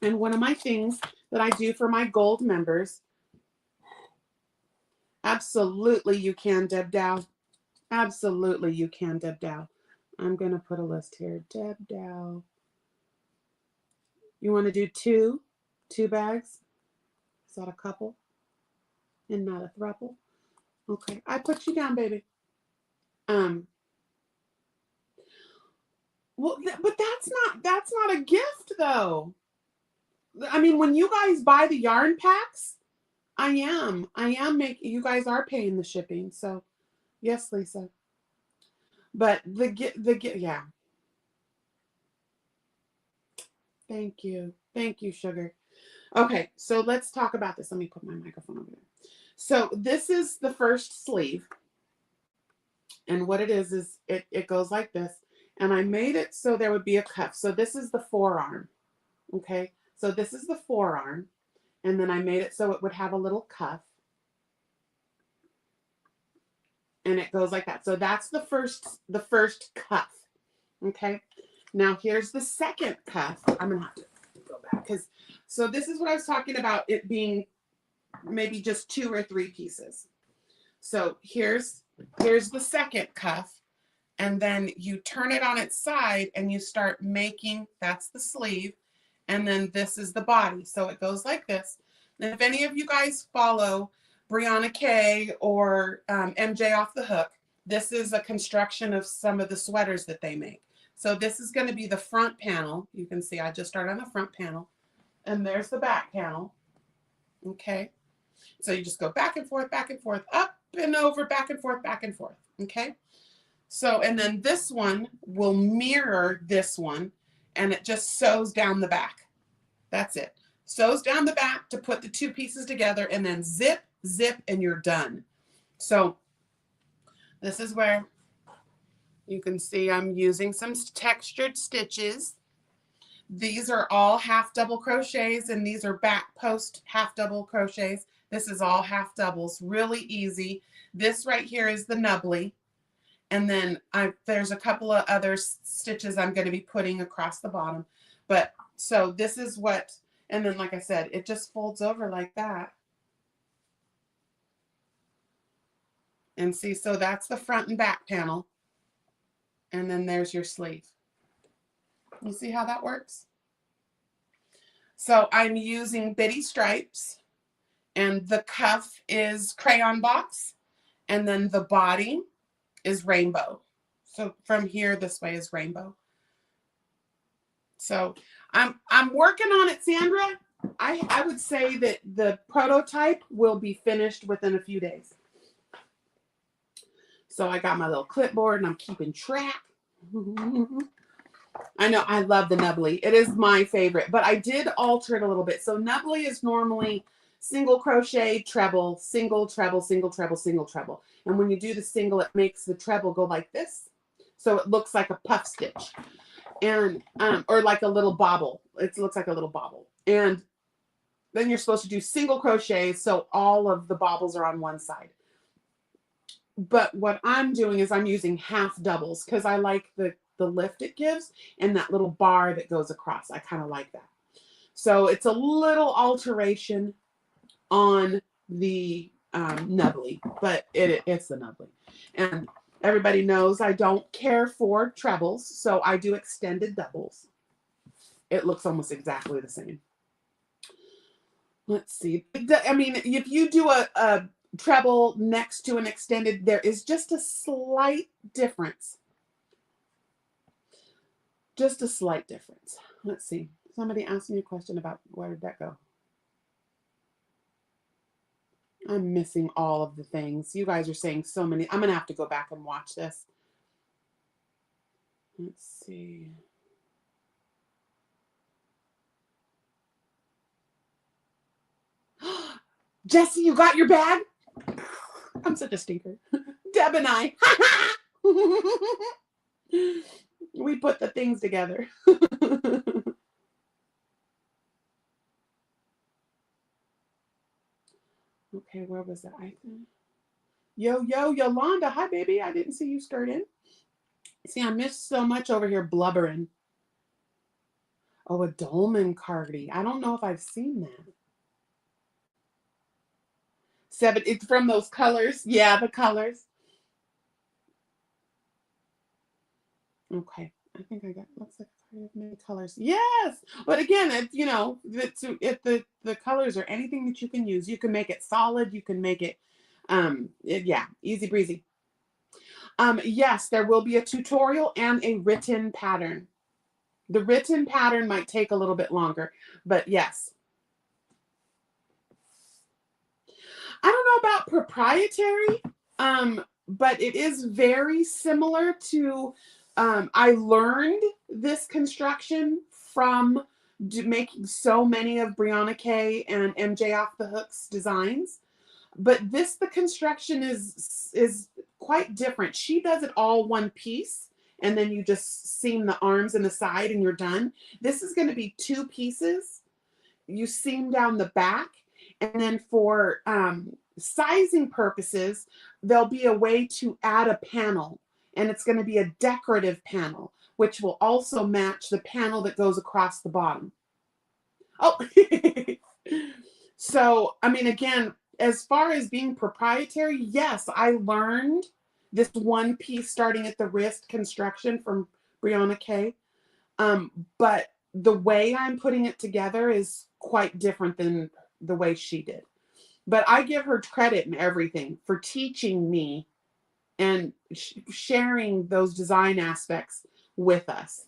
And one of my things that I do for my gold members, absolutely you can, Deb Dow. Absolutely you can, Deb Dow. I'm going to put a list here. Deb Dow. You want to do two bags? Is that a couple and not a throuple? Okay, I put you down, baby. Well, but that's not a gift though. I mean, when you guys buy the yarn packs, I am making, you guys are paying the shipping. So yes, Lisa. But the yeah. Thank you, sugar. Okay, so let's talk about this. Let me put my microphone over there. So this is the first sleeve, and what it is it goes like this. And I made it so there would be a cuff. So this is the forearm. Okay, so this is the forearm, and then I made it so it would have a little cuff, and it goes like that. So that's the first cuff. Okay, now here's the second cuff. I'm gonna have to go back because so this is what I was talking about, it being maybe just 2 or 3 pieces. So here's the second cuff, and then you turn it on its side and you start making, that's the sleeve, and then this is the body. So it goes like this. And if any of you guys follow Brianna Kay or MJ Off the Hook, this is a construction of some of the sweaters that they make. So this is going to be the front panel. You can see I just started on the front panel, and there's the back panel. Okay, so you just go back and forth, up and over, back and forth, okay? So, and then this one will mirror this one, and it just sews down the back. That's it. Sews down the back to put the 2 pieces together, and then zip, and you're done. So this is where you can see I'm using some textured stitches. These are all half double crochets, and these are back post half double crochets. This is all half doubles, really easy. This right here is the nubbly. And then there's a couple of other stitches I'm going to be putting across the bottom. But so this is what, and then like I said, it just folds over like that. And see, so that's the front and back panel. And then there's your sleeve. You see how that works? So I'm using Bitty Stripes, and the cuff is Crayon Box, and then the body is Rainbow. So from here this way is Rainbow. So I'm working on it, Sandra. I would say that the prototype will be finished within a few days. So I got my little clipboard and I'm keeping track. I know, I love the nubbly. It is my favorite, but I did alter it a little bit. So nubbly is normally single crochet, treble, single, treble, single, treble, single, treble. And when you do the single, it makes the treble go like this. So it looks like a puff stitch, and or like a little bobble. It looks like a little bobble. And then you're supposed to do single crochet, so all of the bobbles are on one side. But what I'm doing is I'm using half doubles because I like the lift it gives and that little bar that goes across. I kind of like that. So it's a little alteration on the nubbly, but it's the nubbly. And Everybody knows I don't care for trebles, so I do extended doubles. It looks almost exactly the same. Let's see. I mean, if you do a treble next to an extended, there is just a slight difference. Just a slight difference. Let's see. Somebody asked me a question about where did that go? I'm missing all of the things. You guys are saying so many. I'm going to have to go back and watch this. Let's see. Jesse, you got your bag? I'm such a stinker. Deb and I. We put the things together. Okay, where was that? Yo, Yolanda. Hi, baby. I didn't see you skirt in. See, I missed so much over here blubbering. Oh, a dolman cardi. I don't know if I've seen that. 7, it's from those colors. Yeah, the colors. Okay, I think I got, looks like many colors. Yes, but again, you know, if the colors are anything that you can use, you can make it solid. You can make it, yeah, easy breezy. Yes, there will be a tutorial and a written pattern. The written pattern might take a little bit longer, but yes. I don't know about proprietary, but it is very similar to, I learned this construction from making so many of Brianna K and MJ Off the Hook's designs. But the construction is quite different. She does it all one piece, and then you just seam the arms and the side and you're done. This is going to be 2 pieces. You seam down the back, and then for sizing purposes, there'll be a way to add a panel, and it's going to be a decorative panel, which will also match the panel that goes across the bottom. Oh, so, I mean, again, as far as being proprietary, yes, I learned this one piece starting at the wrist construction from Brianna K. But the way I'm putting it together is quite different than the way she did. But I give her credit and everything for teaching me and sharing those design aspects with us.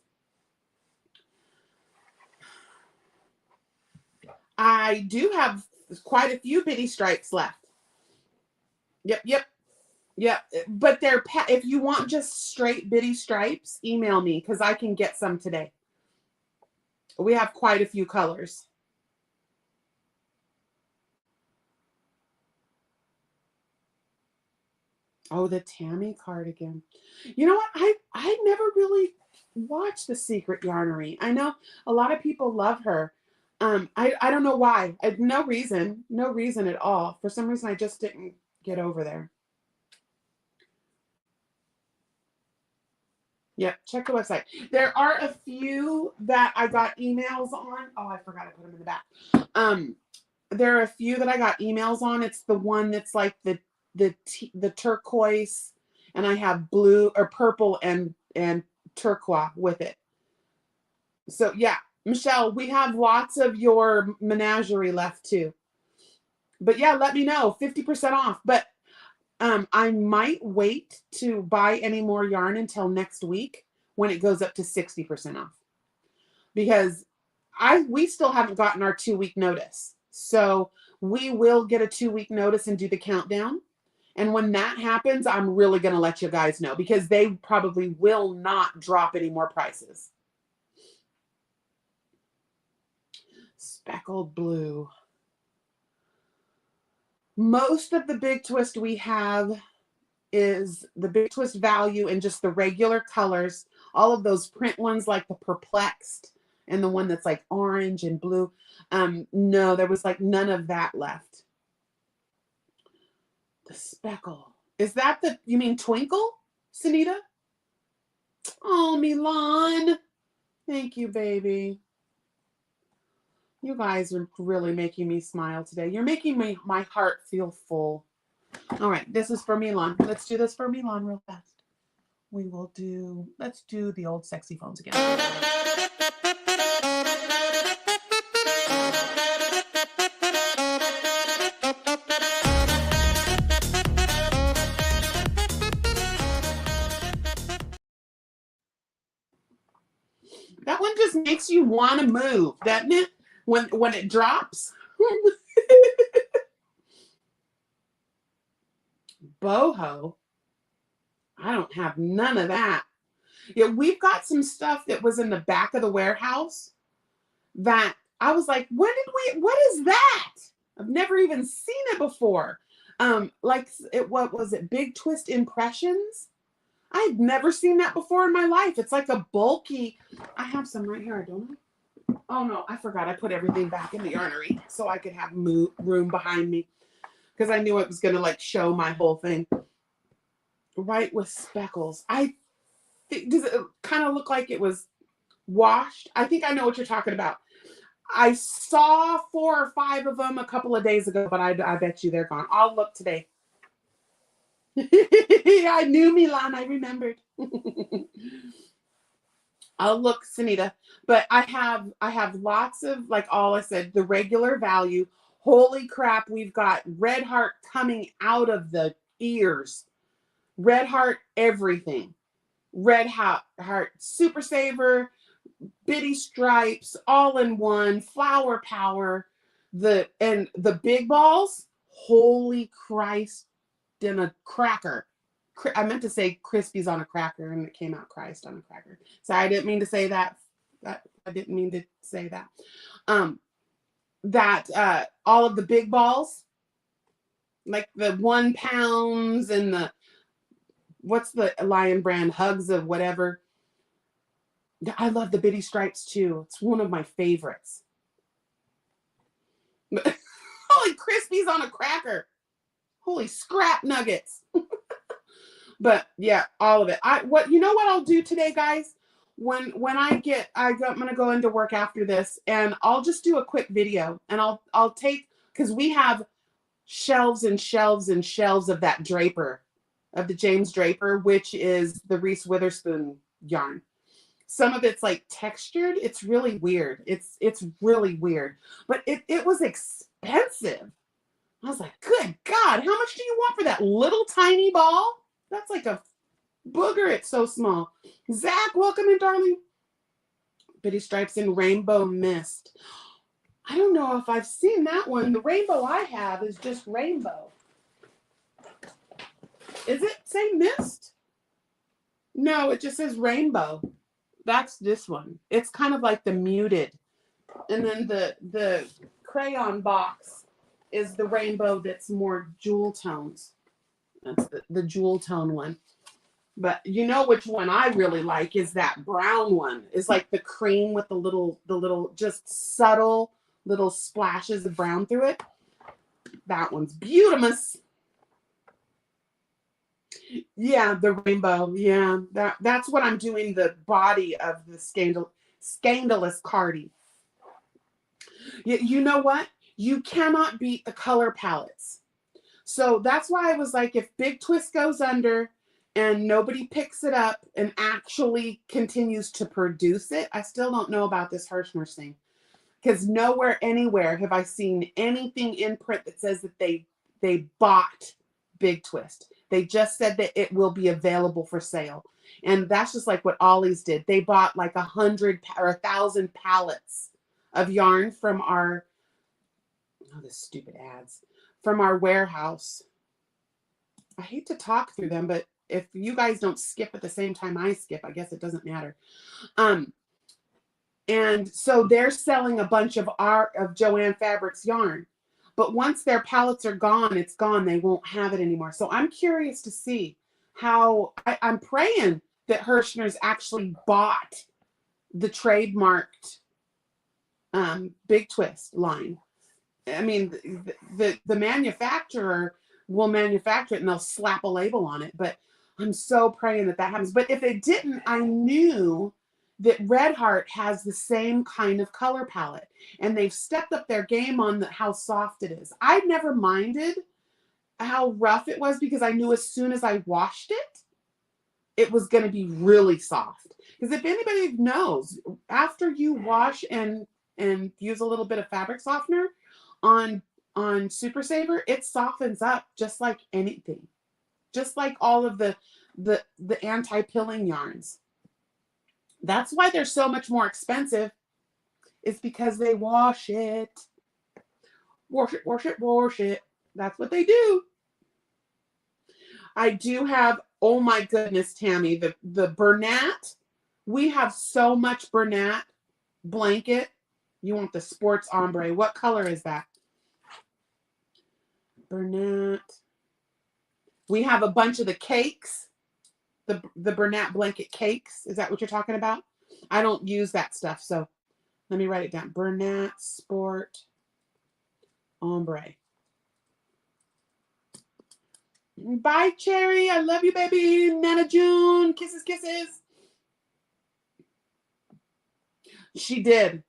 I do have quite a few bitty stripes left. Yep. But if you want just straight bitty stripes, email me because I can get some today. We have quite a few colors. Oh, the Tammy cardigan. You know what? I never really watched The Secret Yarnery. I know a lot of people love her. I don't know why. No reason at all. For some reason, I just didn't get over there. Yep, check the website. There are a few that I got emails on. Oh, I forgot to put them in the back. There are a few that I got emails on. It's the one that's like the turquoise, and I have blue or purple and turquoise with it. So yeah, Michelle, we have lots of your menagerie left too. But yeah, let me know. 50% off. But I might wait to buy any more yarn until next week when it goes up to 60% off. Because we still haven't gotten our 2-week notice. So we will get a 2-week notice and do the countdown. And when that happens, I'm really going to let you guys know because they probably will not drop any more prices. Speckled blue. Most of the big twist we have is the big twist value in just the regular colors. All of those print ones like the perplexed and the one that's like orange and blue. No, there was like none of that left. The speckle. Is that you mean twinkle, Sunita? Oh, Milan. Thank you, baby. You guys are really making me smile today. You're making my heart feel full. All right, this is for Milan. Let's do this for Milan real fast. we will do, let's do the old sexy phones again. That one just makes you want to move, doesn't it? When it drops. Boho. I don't have none of that. Yeah, we've got some stuff that was in the back of the warehouse that I was like, what is that? I've never even seen it before. Like what was it? Big Twist Impressions. I had never seen that before in my life. It's like a bulky, I have some right here, don't I? Oh no, I forgot. I put everything back in the yarnery so I could have room behind me because I knew it was going to like show my whole thing. Right with speckles. Does it kind of look like it was washed? I think I know what you're talking about. I saw 4 or 5 of them a couple of days ago, but I bet you they're gone. I'll look today. I knew Milan. I remembered. I'll look, Sunita. But I have lots of, like all I said, the regular value. Holy crap, we've got Red Heart coming out of the ears. Red Heart everything. Red Heart Super Saver, Bitty Stripes, all in one, Flower Power, the big balls. Holy Christ in a cracker. I meant to say Crispies on a cracker and it came out Christ on a cracker. So I didn't mean to say that. I didn't mean to say that. All of the big balls, like the 1 pounds and the, what's the Lion brand, Hugs of whatever. I love the Bitty Stripes too. It's one of my favorites. Holy Crispies on a cracker. Holy scrap nuggets. But yeah, all of it. You know what I'll do today, guys? When I'm gonna go into work after this, and I'll just do a quick video, and I'll take, because we have shelves and shelves and shelves of that Draper, of the James Draper, which is the Reese Witherspoon yarn. Some of it's like textured. It's really weird. It's really weird. But it was expensive. I was like, good God, how much do you want for that little tiny ball? That's like a booger. It's so small. Zach, welcome in, darling. Bitty Stripes in Rainbow Mist. I don't know if I've seen that one. The rainbow I have is just rainbow. Is it say mist? No, it just says rainbow. That's this one. It's kind of like the muted. And then the crayon box is the rainbow that's more jewel tones. That's the jewel tone one. But you know which one I really like is that brown one. It's like the cream with the little just subtle little splashes of brown through it. That one's beautiful. Yeah, the rainbow. Yeah, that's what I'm doing the body of the Scandalous Cardi. You know what? You cannot beat the color palettes. So that's why I was like, if Big Twist goes under and nobody picks it up and actually continues to produce it, I still don't know about this Hirschner's thing. Because nowhere, anywhere have I seen anything in print that says that they bought Big Twist. They just said that it will be available for sale. And that's just like what Ollie's did. They bought like 100 or 1,000 pallets of yarn from our, oh, the stupid ads, from our warehouse. I hate to talk through them, but if you guys don't skip at the same time I skip, I guess it doesn't matter. And so they're selling a bunch of Joanne Fabrics yarn. But once their pallets are gone, it's gone. They won't have it anymore. So I'm curious to see how, I'm praying that Hirschner's actually bought the trademarked Big Twist line. I mean, the manufacturer will manufacture it and they'll slap a label on it. But I'm so praying that happens. But if it didn't, I knew that Red Heart has the same kind of color palette. And they've stepped up their game on how soft it is. I never minded how rough it was because I knew as soon as I washed it, it was going to be really soft. Because if anybody knows, after you wash and use a little bit of fabric softener on Super Saver, it softens up just like anything. Just like all of the anti-pilling yarns. That's why they're so much more expensive. It's because they wash it. Wash it, wash it, wash it. That's what they do. I do have, oh my goodness, Tammy, the Bernat. We have so much Bernat blanket. You want the sports ombre. What color is that? Bernat. We have a bunch of the cakes. The Bernat blanket cakes. Is that what you're talking about? I don't use that stuff, so let me write it down. Bernat Sport Ombre. Bye, Cherry. I love you, baby. Nana June. Kisses, kisses. She did.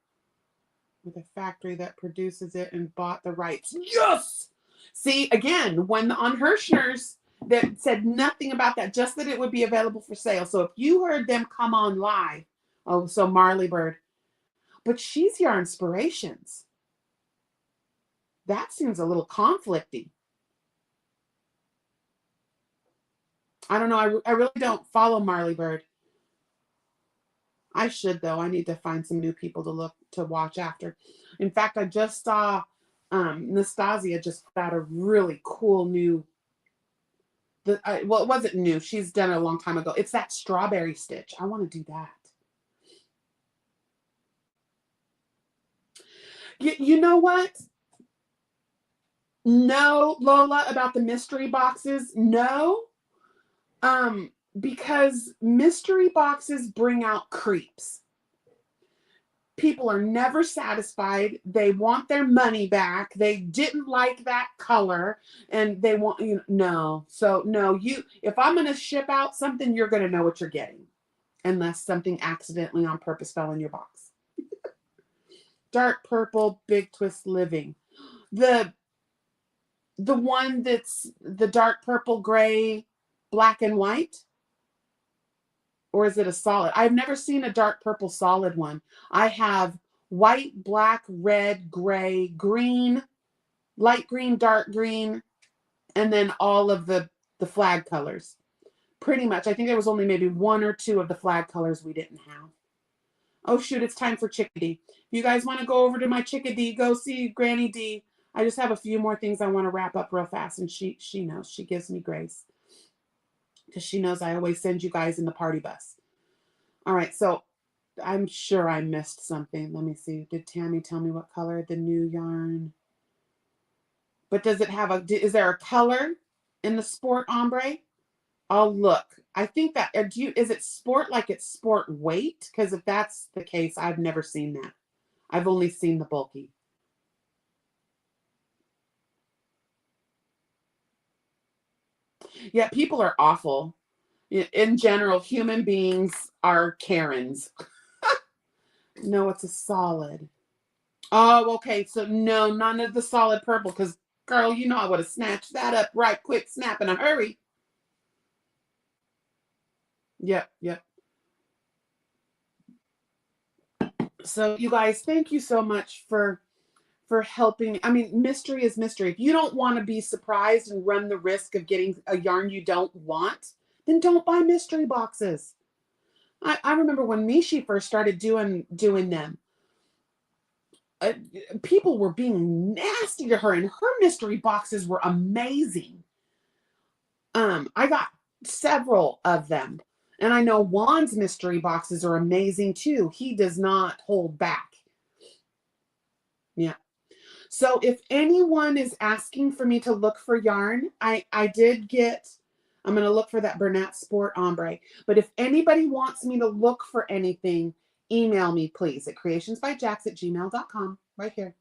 With a factory that produces it and bought the rights. Yes! See, again, when on Hirschner's, that said nothing about that, just that it would be available for sale. So if you heard them come on live, oh, so Marley Bird. But she's your inspirations. That seems a little conflicty. I don't know. I really don't follow Marley Bird. I should, though. I need to find some new people to watch after. In fact, I just saw Nastasia just got a really cool new. Well, it wasn't new. She's done it a long time ago. It's that strawberry stitch. I want to do that. You know what? No, Lola, about the mystery boxes. No. Because mystery boxes bring out creeps. People are never satisfied. They want their money back. They didn't like that color and they want, no. So no, if I'm going to ship out something, you're going to know what you're getting unless something accidentally on purpose fell in your box. Dark purple, big twist living. The one that's the dark purple, gray, black and white. Or is it a solid? I've never seen a dark purple solid one. I have white, black, red, gray, green, light green, dark green, and then all of the flag colors. Pretty much. I think there was only maybe one or two of the flag colors we didn't have. Oh, shoot, it's time for Chickadee. If you guys want to go over to my Chickadee, go see Granny D. I just have a few more things I want to wrap up real fast, and she knows. She gives me grace. Because she knows I always send you guys in the party bus. All right, so I'm sure I missed something. Let me see. Did Tammy tell me what color the new yarn? But does it have is there a color in the sport ombre? I'll look. I think that, is it sport like it's sport weight? Because if that's the case, I've never seen that. I've only seen the bulky. Yeah, people are awful. In general, human beings are Karens. No, it's a solid. Oh, okay. So no, none of the solid purple, because girl, I would have snatched that up right quick, snap in a hurry. Yep. So you guys, thank you so much for helping. I mean, mystery is mystery. If you don't want to be surprised and run the risk of getting a yarn you don't want, then don't buy mystery boxes. I remember when Mishi first started doing them, people were being nasty to her, and her mystery boxes were amazing. I got several of them, and I know Juan's mystery boxes are amazing too. He does not hold back. Yeah. So if anyone is asking for me to look for yarn, I'm going to look for that Bernat Sport Ombre. But if anybody wants me to look for anything, email me, please, at creationsbyjax@gmail.com, right here.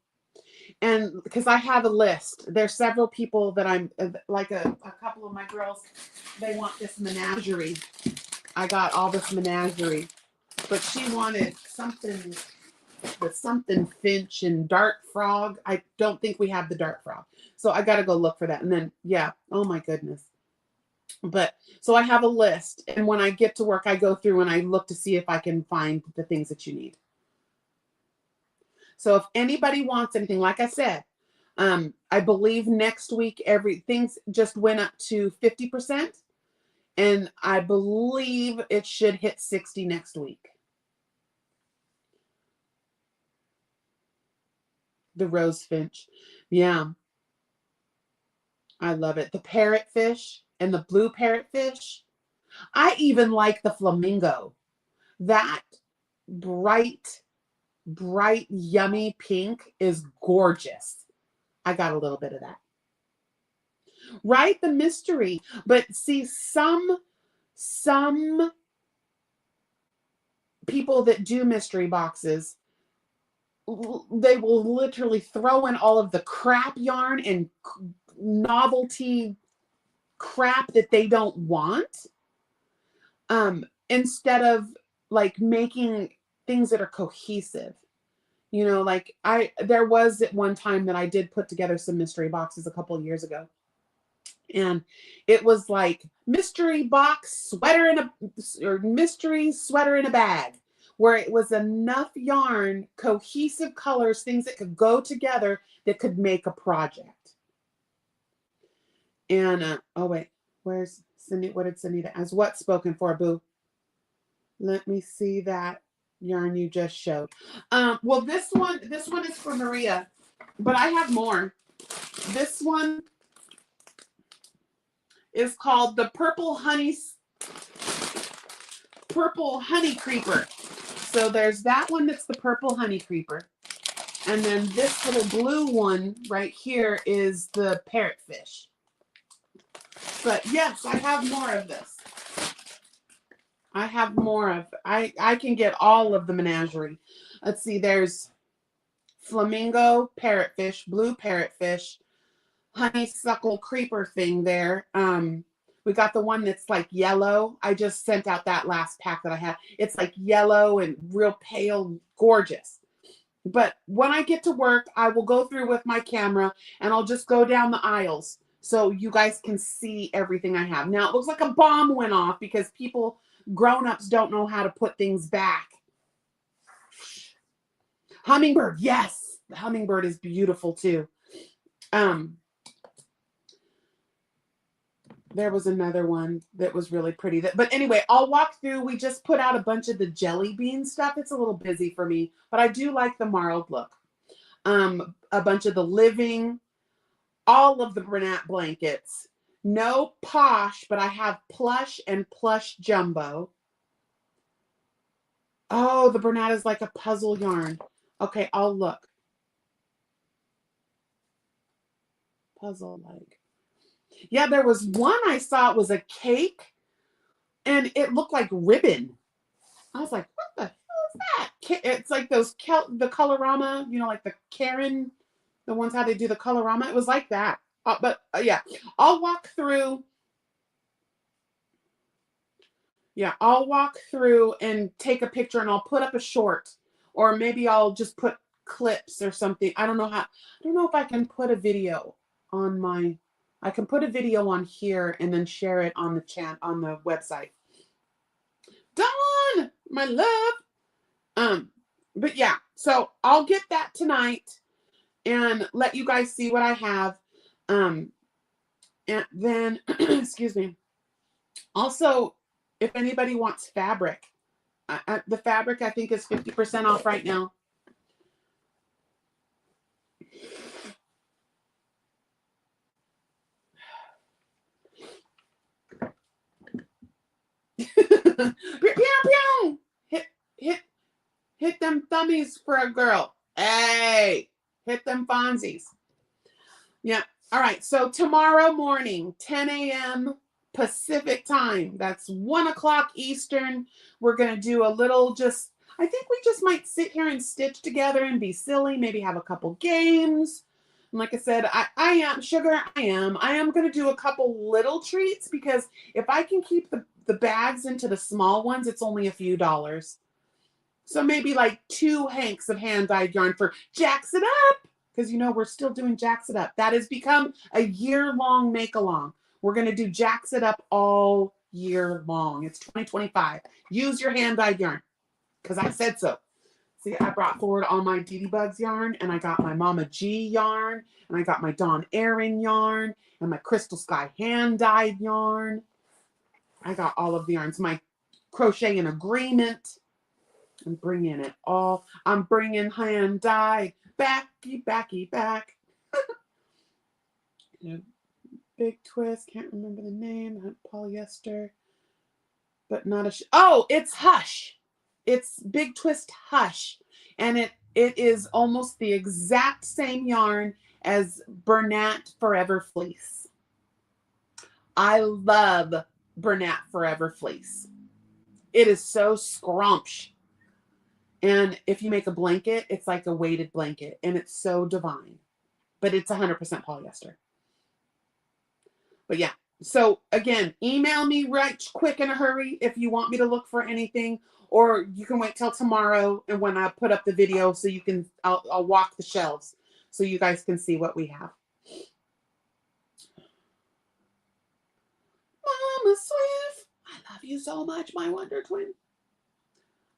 And because I have a list. There's several people that I'm, like a couple of my girls, they want this menagerie. I got all this menagerie. But she wanted something finch and dark frog. I don't think we have the dark frog. So I got to go look for that. And then, yeah. Oh my goodness. But so I have a list, and when I get to work, I go through and I look to see if I can find the things that you need. So if anybody wants anything, like I said, I believe next week everything's just went up to 50%, and I believe it should hit 60 next week. The rose finch, yeah, I love it. The parrotfish and the blue parrotfish. I even like the flamingo. That bright, yummy pink is gorgeous. I got a little bit of that. Right, the mystery. But see, some people that do mystery boxes, they will literally throw in all of the crap yarn and novelty crap that they don't want, instead of like making things that are cohesive. You know, like there was at one time that I did put together some mystery boxes a couple of years ago. And it was like mystery box sweater or mystery sweater in a bag, where it was enough yarn, cohesive colors, things that could go together that could make a project. And oh wait, where's Cindy? What did Cindy as what spoken for, boo? Let me see that yarn you just showed. Well, this one is for Maria, but I have more. This one is called the Purple Honey Creeper. So there's that one that's the Purple Honey Creeper. And then this little blue one right here is the parrotfish. But yes, I have more of this. I have more of, I can get all of the menagerie. Let's see, there's flamingo parrotfish, blue parrotfish, honeysuckle creeper thing there. We got the one that's like yellow. I just sent out that last pack that I had. It's like yellow and real pale, gorgeous. But when I get to work, I will go through with my camera and I'll just go down the aisles so you guys can see everything I have. Now, it looks like a bomb went off because people, grown-ups, don't know how to put things back. Hummingbird, yes. The hummingbird is beautiful too. There was another one that was really pretty. But anyway, I'll walk through. We just put out a bunch of the jelly bean stuff. It's a little busy for me, but I do like the marled look. A bunch of the living, all of the Bernat blankets. No posh, but I have plush and plush jumbo. Oh, the Bernat is like a puzzle yarn. Okay, I'll look. Puzzle like. Yeah, there was one I saw. It was a cake, and it looked like ribbon. I was like, what the hell is that? It's like those, the Colorama, you know, like the Karen, the ones how they do the Colorama. It was like that. But yeah, I'll walk through. Yeah, I'll walk through and take a picture, and I'll put up a short, or maybe I'll just put clips or something. I don't know how. I don't know if I can put a video on my. I can put a video on here and then share it on the chat on the website. Dawn, my love. But yeah, so I'll get that tonight and let you guys see what I have. And then, excuse me. Also, if anybody wants fabric, the fabric I think is 50% off right now. Hit them thummies for a girl. Hey, hit them Fonzies. Yeah. All right. So tomorrow morning, 10 a.m. Pacific time. That's 1 o'clock Eastern. We're going to do a little I think we just might sit here and stitch together and be silly. Maybe have a couple games. And like I said, I am going to do a couple little treats because if I can keep the bags into the small ones, it's only a few dollars. So maybe like 2 hanks of hand-dyed yarn for Jaxed Up. Because, you know, we're still doing Jaxed Up. That has become a year-long make-along. We're going to do Jaxed Up all year long. It's 2025. Use your hand-dyed yarn because I said so. See, I brought forward all my Dee Bugs yarn, and I got my Mama G yarn, and I got my Dawn Erin yarn, and my Crystal Sky hand-dyed yarn. I got all of the yarns. My Crochet in Agreement. I'm bringing it all. I'm bringing hand-dyed back. Big Twist. Can't remember the name. Polyester. But not a... Oh, it's Hush. It's Big Twist Hush. And it is almost the exact same yarn as Bernat Forever Fleece. I love Bernat Forever Fleece. It is so scrumptious. And if you make a blanket, it's like a weighted blanket. And it's so divine. But it's 100% polyester. But yeah. So again, email me right quick in a hurry if you want me to look for anything. Or you can wait till tomorrow and when I put up the video so you can, I'll walk the shelves so you guys can see what we have. Mama Swift, I love you so much, my Wonder Twin.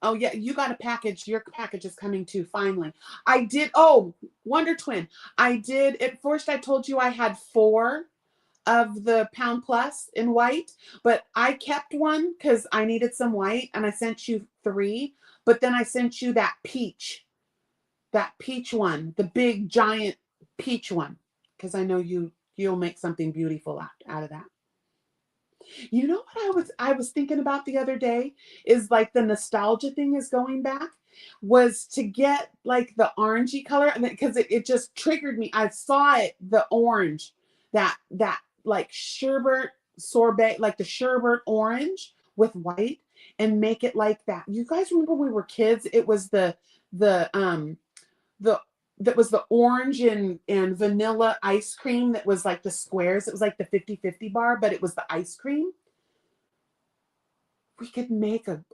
Oh yeah, you got a package. Your package is coming too, finally. I did, oh, Wonder Twin. I did, at first I told you I had 4 of the Pound Plus in white, but I kept one because I needed some white and I sent you 3, but then I sent you that peach one, the big giant peach one, because I know you'll make something beautiful out of that. You know what I was thinking about the other day is like the nostalgia thing is going back, was to get like the orangey color, because it just triggered me. I saw it, the orange, that like sherbet sorbet, like the sherbet orange with white, and make it like that. You guys remember when we were kids? It was that was the orange and vanilla ice cream that was like the squares. It was like the 50-50 bar, but it was the ice cream. We could make a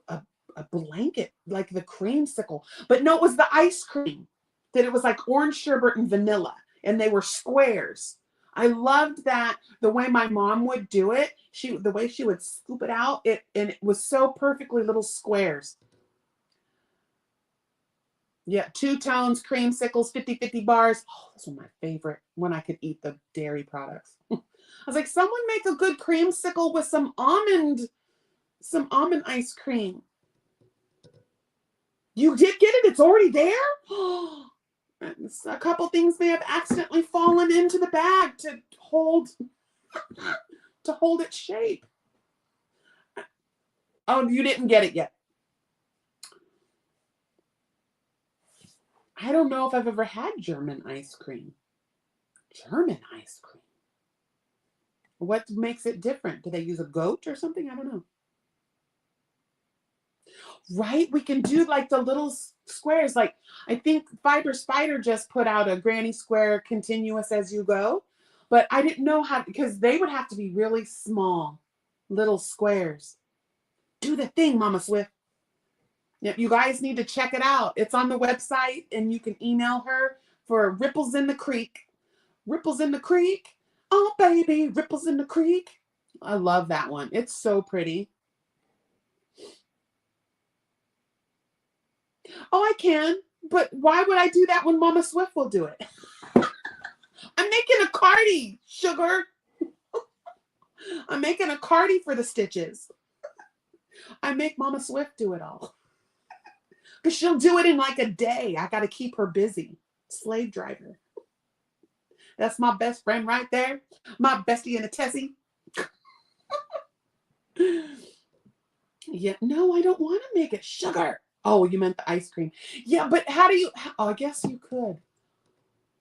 blanket like the creamsicle, but no, it was the ice cream that it was like orange sherbet and vanilla, and they were squares. I loved that, the way my mom would do it. The way she would scoop it out, and it was so perfectly little squares. Yeah, 2 tones, creamsicles, 50-50 bars. Oh, those were my favorite when I could eat the dairy products. I was like, someone make a good creamsicle with some almond ice cream. You did get it? It's already there? A couple things may have accidentally fallen into the bag to hold its shape. Oh, you didn't get it yet. I don't know if I've ever had German ice cream. German ice cream. What makes it different? Do they use a goat or something? I don't know. Right? We can do like the little squares. Like, I think Fiber Spider just put out a granny square continuous as you go, but I didn't know how, because they would have to be really small little squares. Do the thing, Mama Swift. Yep, you guys need to check it out. It's on the website, and you can email her for Ripples in the Creek. Ripples in the Creek. Oh, baby, Ripples in the Creek. I love that one. It's so pretty. Oh, I can, but why would I do that when Mama Swift will do it? I'm making a cardi, sugar. I'm making a cardi for the stitches. I make Mama Swift do it all. But she'll do it in like a day. I got to keep her busy. Slave driver. That's my best friend right there. My bestie in a tessie. Yeah, no, I don't want to make it sugar. Oh, you meant the ice cream. Yeah, but how do you, oh, I guess you could.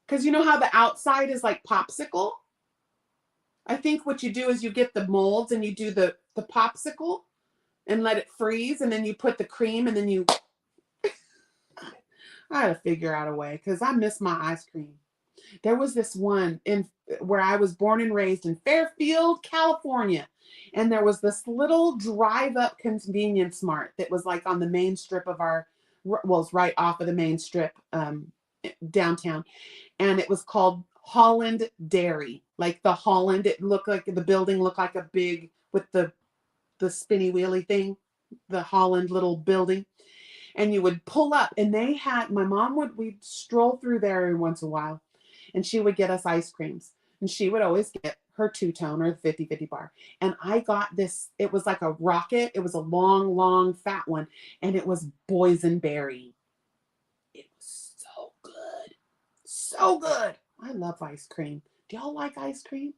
Because you know how the outside is like popsicle? I think what you do is you get the molds and you do the popsicle and let it freeze, and then you put the cream, and then you, I gotta figure out a way, because I miss my ice cream. There was this one where I was born and raised in Fairfield, California. And there was this little drive-up convenience mart that was like on the main strip of well, it's right off of the main strip downtown. And it was called Holland Dairy, like the Holland. It looked like the building looked like a big with the spinny wheelie thing, the Holland little building. And you would pull up, and they had, my mom would, we'd stroll through there every once in a while, and she would get us ice creams. And she would always get her two-tone or the 50/50 bar. And I got this, it was like a rocket. It was a long, long, fat one. And it was boysenberry. It was so good. So good. I love ice cream. Do y'all like ice cream?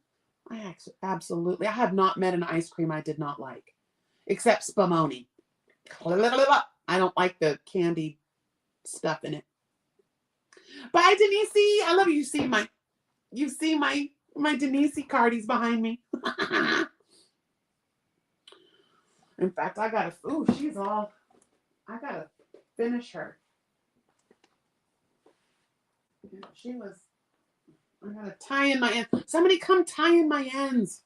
I actually, absolutely. I have not met an ice cream I did not like, except Spumoni. I don't like the candy stuff in it. Bye, Denise. I love you. You see my Denise cardies behind me. In fact, I gotta finish her. I gotta tie in my ends. Somebody come tie in my ends.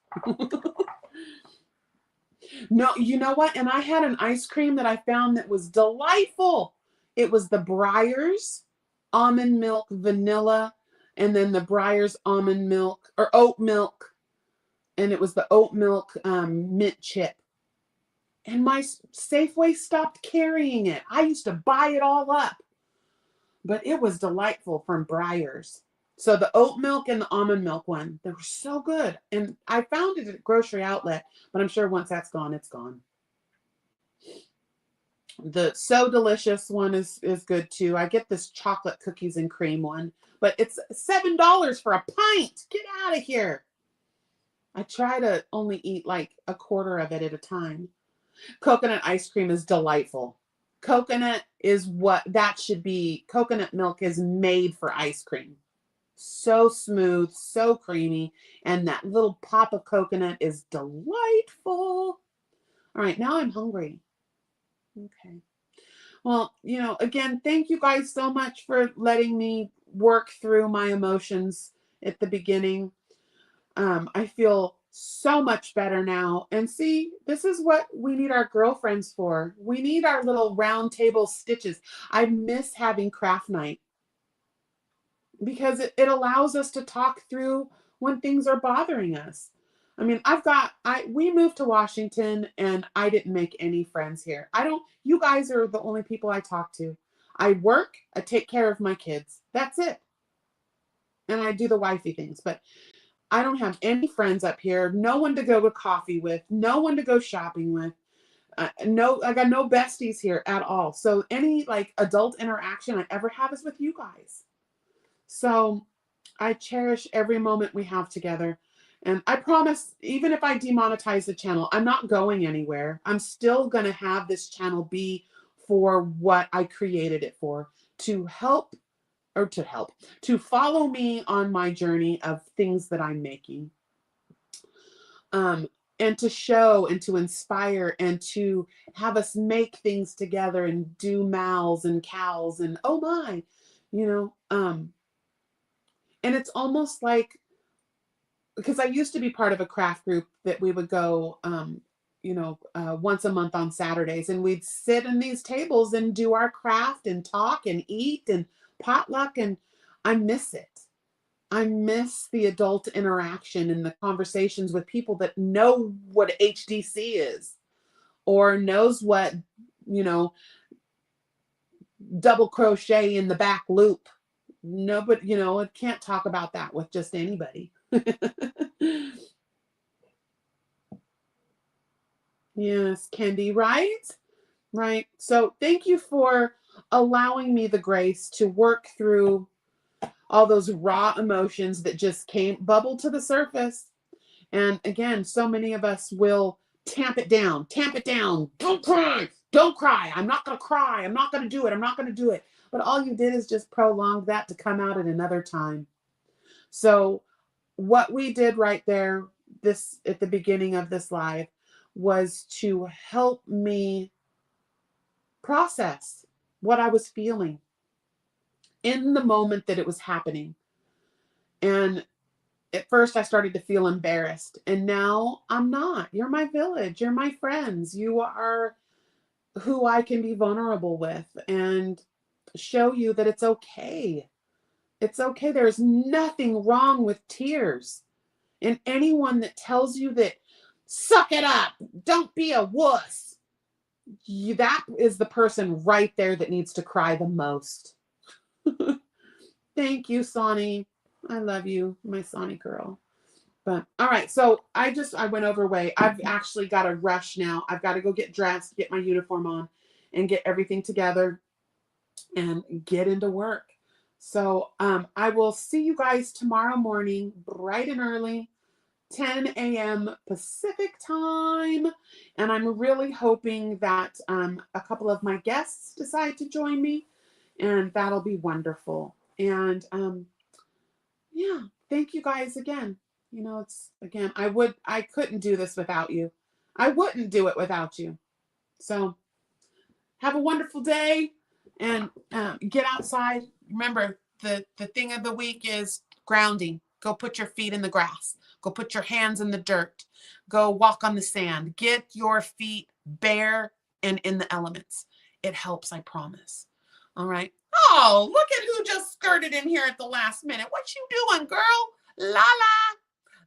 No, you know what? And I had an ice cream that I found that was delightful. It was the Breyers almond milk vanilla, and then the Breyers almond milk or oat milk, and it was the oat milk mint chip. And my Safeway stopped carrying it. I used to buy it all up, but it was delightful from Breyers. So the oat milk and the almond milk one, they were so good. And I found it at a grocery outlet, but I'm sure once that's gone, it's gone. The So Delicious one is good too. I get this chocolate cookies and cream one, but it's $7 for a pint. Get out of here. I try to only eat like a quarter of it at a time. Coconut ice cream is delightful. Coconut is what that should be. Coconut milk is made for ice cream. So smooth, so creamy, and that little pop of coconut is delightful. All right, now I'm hungry. Okay. Well, again, thank you guys so much for letting me work through my emotions at the beginning. I feel so much better now. And see, this is what we need our girlfriends for. We need our little round table stitches. I miss having craft night, because it allows us to talk through when things are bothering us. I mean, we moved to Washington and I didn't make any friends here. You guys are the only people I talk to. I work, I take care of my kids. That's it. And I do the wifey things, but I don't have any friends up here. No one to go to coffee with, no one to go shopping with. I got no besties here at all. So any like adult interaction I ever have is with you guys. So I cherish every moment we have together. And I promise, even if I demonetize the channel, I'm not going anywhere. I'm still going to have this channel be for what I created it for, to follow me on my journey of things that I'm making. And to show and to inspire and to have us make things together and do mals and cows and oh my, and it's almost like, because I used to be part of a craft group that we would go, once a month on Saturdays, and we'd sit in these tables and do our craft and talk and eat and potluck. And I miss it. I miss the adult interaction and the conversations with people that know what HDC is or knows what, double crochet in the back loop. No, but I can't talk about that with just anybody. Yes, Kendi, right. So thank you for allowing me the grace to work through all those raw emotions that just bubble to the surface. And again, so many of us will tamp it down. Don't cry. I'm not going to cry. I'm not going to do it. But all you did is just prolong that to come out at another time. So what we did right there, at the beginning of this live, was to help me process what I was feeling in the moment that it was happening. And at first I started to feel embarrassed, and now I'm not. You're my village. You're my friends. You are who I can be vulnerable with and show you that it's okay It's okay. There's nothing wrong with tears. And anyone that tells you that, suck it up, don't be a wuss, that is the person right there that needs to cry the most. Thank you, Sonny. I love you, my Sonny girl. But all right, so I went over way. I've actually got to rush now. I've got to go get dressed, get my uniform on, and get everything together and get into work. So I will see you guys tomorrow morning, bright and early, 10 a.m. Pacific time. And I'm really hoping that a couple of my guests decide to join me, and that'll be wonderful. And yeah, thank you guys again. You know, it's, again, I couldn't do this without you. I wouldn't do it without you. So have a wonderful day, and get outside. Remember, the thing of the week is grounding. Go put your feet in the grass. Go put your hands in the dirt. Go walk on the sand. Get your feet bare and in the elements. It helps, I promise. All right. Oh, look at who just skirted in here at the last minute. What you doing, girl? La la.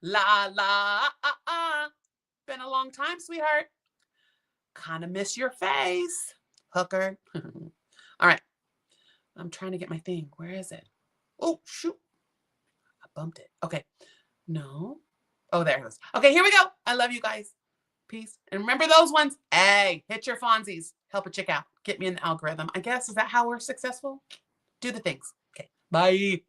La la. Been a long time, sweetheart. Kind of miss your face, hooker. All right. I'm trying to get my thing. Where is it? Oh, shoot. I bumped it. Okay. No. Oh, there it is. Okay, here we go. I love you guys. Peace. And remember those ones. Hey, hit your Fonzies. Help a chick out. Get me in the algorithm. I guess, is that how we're successful? Do the things. Okay. Bye.